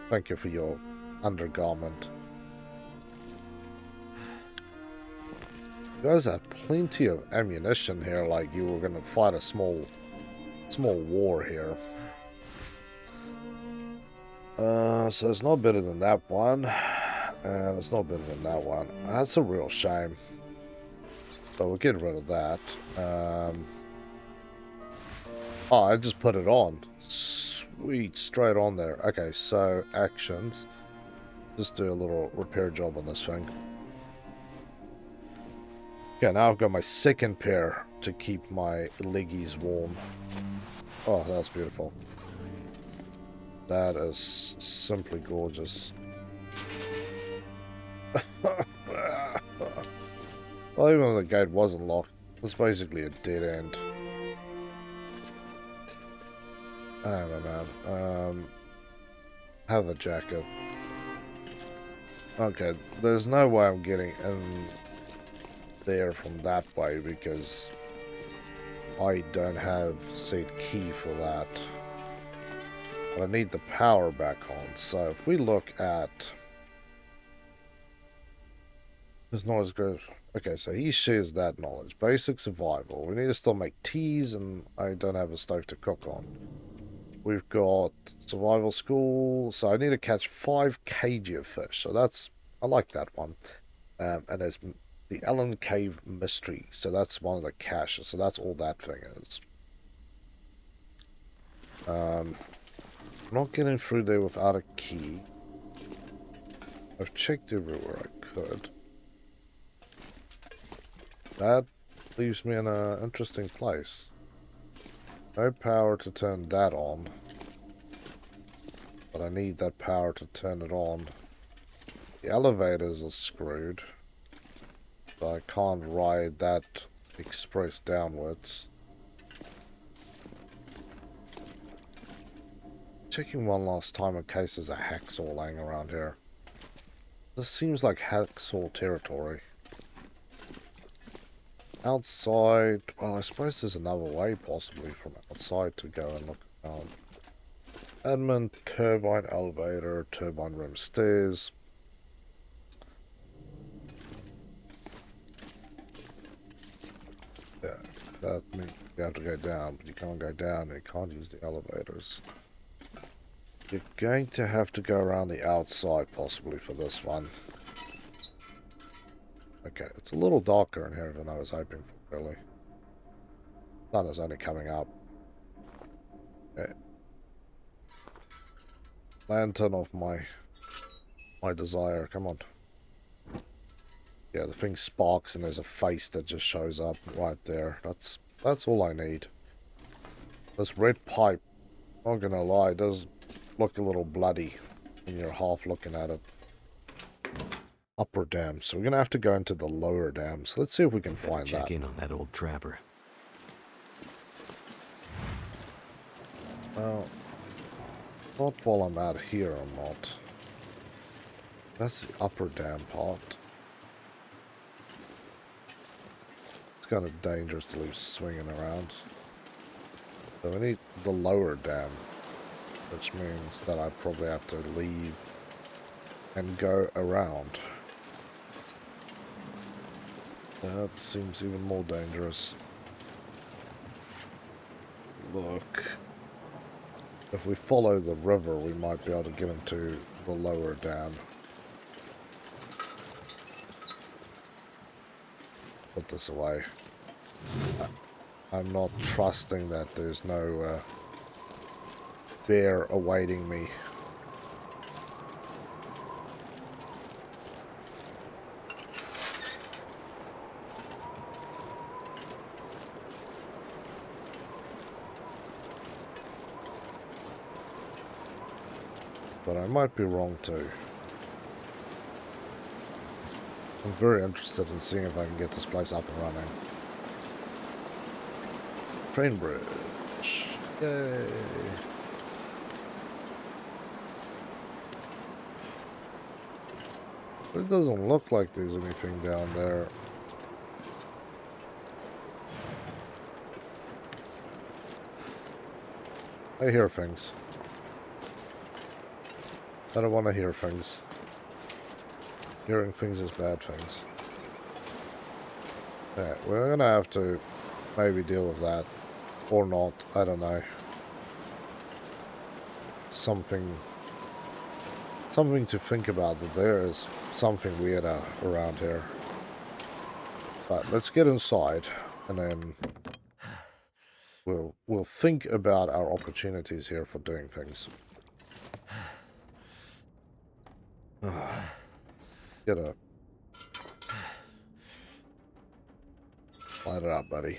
Thank you for your undergarment. You guys have plenty of ammunition here, like you were gonna fight a small war here. So it's not better than that one, and it's not better than that one. That's a real shame. So we'll get rid of that. Oh, I just put it on. Sweet, straight on there. Okay, so actions. Just do a little repair job on this thing. Okay, now I've got my second pair to keep my leggies warm. Oh, that's beautiful. That is simply gorgeous. Well, even though the gate wasn't locked, it's basically a dead end. I don't know, man. Have a jacket. Okay, there's no way I'm getting in there from that way because I don't have said key for that. But I need the power back on. So if we look at... There's not as good... Okay, so he shares that knowledge. Basic survival. We need to still make teas and I don't have a stove to cook on. We've got survival school. So I need to catch 5 kg of fish. So that's... I like that one. And there's the Allen Cave Mystery. So that's one of the caches. So that's all that thing is. I'm not getting through there without a key. I've checked everywhere I could. That leaves me in an interesting place. No power to turn that on. But I need that power to turn it on. The elevators are screwed. So I can't ride that express downwards. Checking one last time in case there's a hacksaw laying around here. This seems like hacksaw territory. Outside, well, I suppose there's another way possibly from outside to go and look around. Admin, turbine elevator, turbine room stairs. Yeah, that means you have to go down, but you can't go down and you can't use the elevators. You're going to have to go around the outside possibly for this one. Okay, it's a little darker in here than I was hoping for, really. Sun is only coming up. Okay. Lantern of my desire, come on. Yeah, the thing sparks and there's a face that just shows up right there. That's all I need. This red pipe, not gonna lie, does look a little bloody when you're half looking at it. Upper dam, so we're gonna have to go into the lower dams. Let's see if we can find that. Check in on that old trapper. Well, not while I'm out here or not. That's the upper dam part. It's kind of dangerous to leave swinging around. So we need the lower dam, which means that I probably have to leave and go around. That seems even more dangerous. Look. If we follow the river, we might be able to get into the lower dam. Put this away. I'm not trusting that there's no bear awaiting me. But I might be wrong too. I'm very interested in seeing if I can get this place up and running. Train bridge. Yay. But it doesn't look like there's anything down there. I hear things. I don't want to hear things. Hearing things is bad things. Yeah, we're gonna have to maybe deal with that. Or not, I don't know. Something to think about, that there is something weird around here. But let's get inside and then we'll think about our opportunities here for doing things. Get a... Light it up, buddy.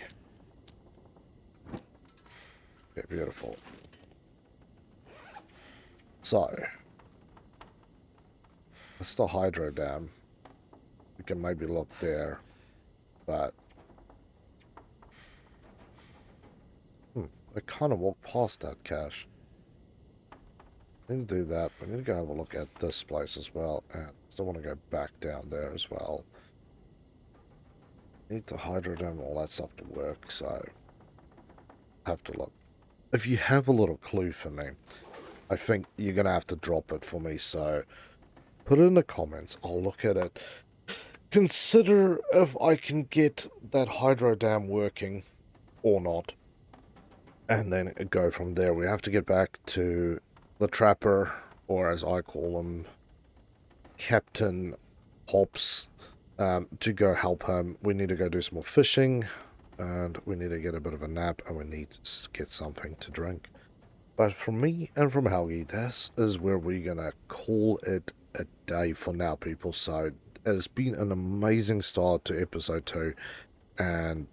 Okay, beautiful. So, that's the hydro dam. We can maybe look there, but... I kind of walked past that cache. We need to do that. We need to go have a look at this place as well, and still want to go back down there as well. Need the hydro dam and all that stuff to work, so have to look. If you have a little clue for me, I think you're going to have to drop it for me, so put it in the comments. I'll look at it. Consider if I can get that hydro dam working or not, and then go from there. We have to get back to the trapper, or as I call him, Captain Hops, to go help him. We need to go do some more fishing, and we need to get a bit of a nap, and we need to get something to drink. But from me and from Helgi, this is where we're gonna call it a day for now, people. So it's been an amazing start to episode 2, and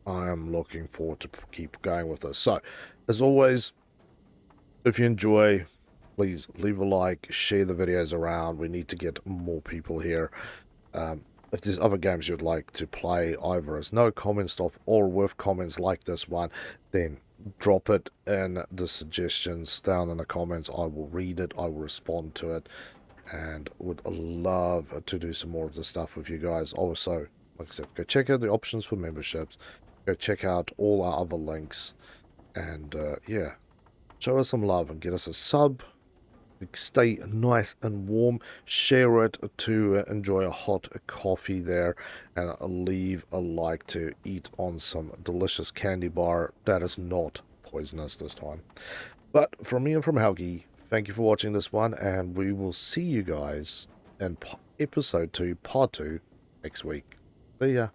I am looking forward to keep going with this. So, as always, if you enjoy, please leave a like, share the videos around. We need to get more people here. If there's other games you'd like to play, either as no comment stuff or with comments like this one, then drop it in the suggestions down in the comments. I will read it, I will respond to it, and would love to do some more of this stuff with you guys. Also, like I said, go check out the options for memberships, go check out all our other links, and yeah, show us some love and get us a sub. Stay nice and warm. Share it to enjoy a hot coffee there, and leave a like to eat on some delicious candy bar that is not poisonous this time. But from me and from Helgi, thank you for watching this one, and we will see you guys in episode 2, part 2, next week. See ya.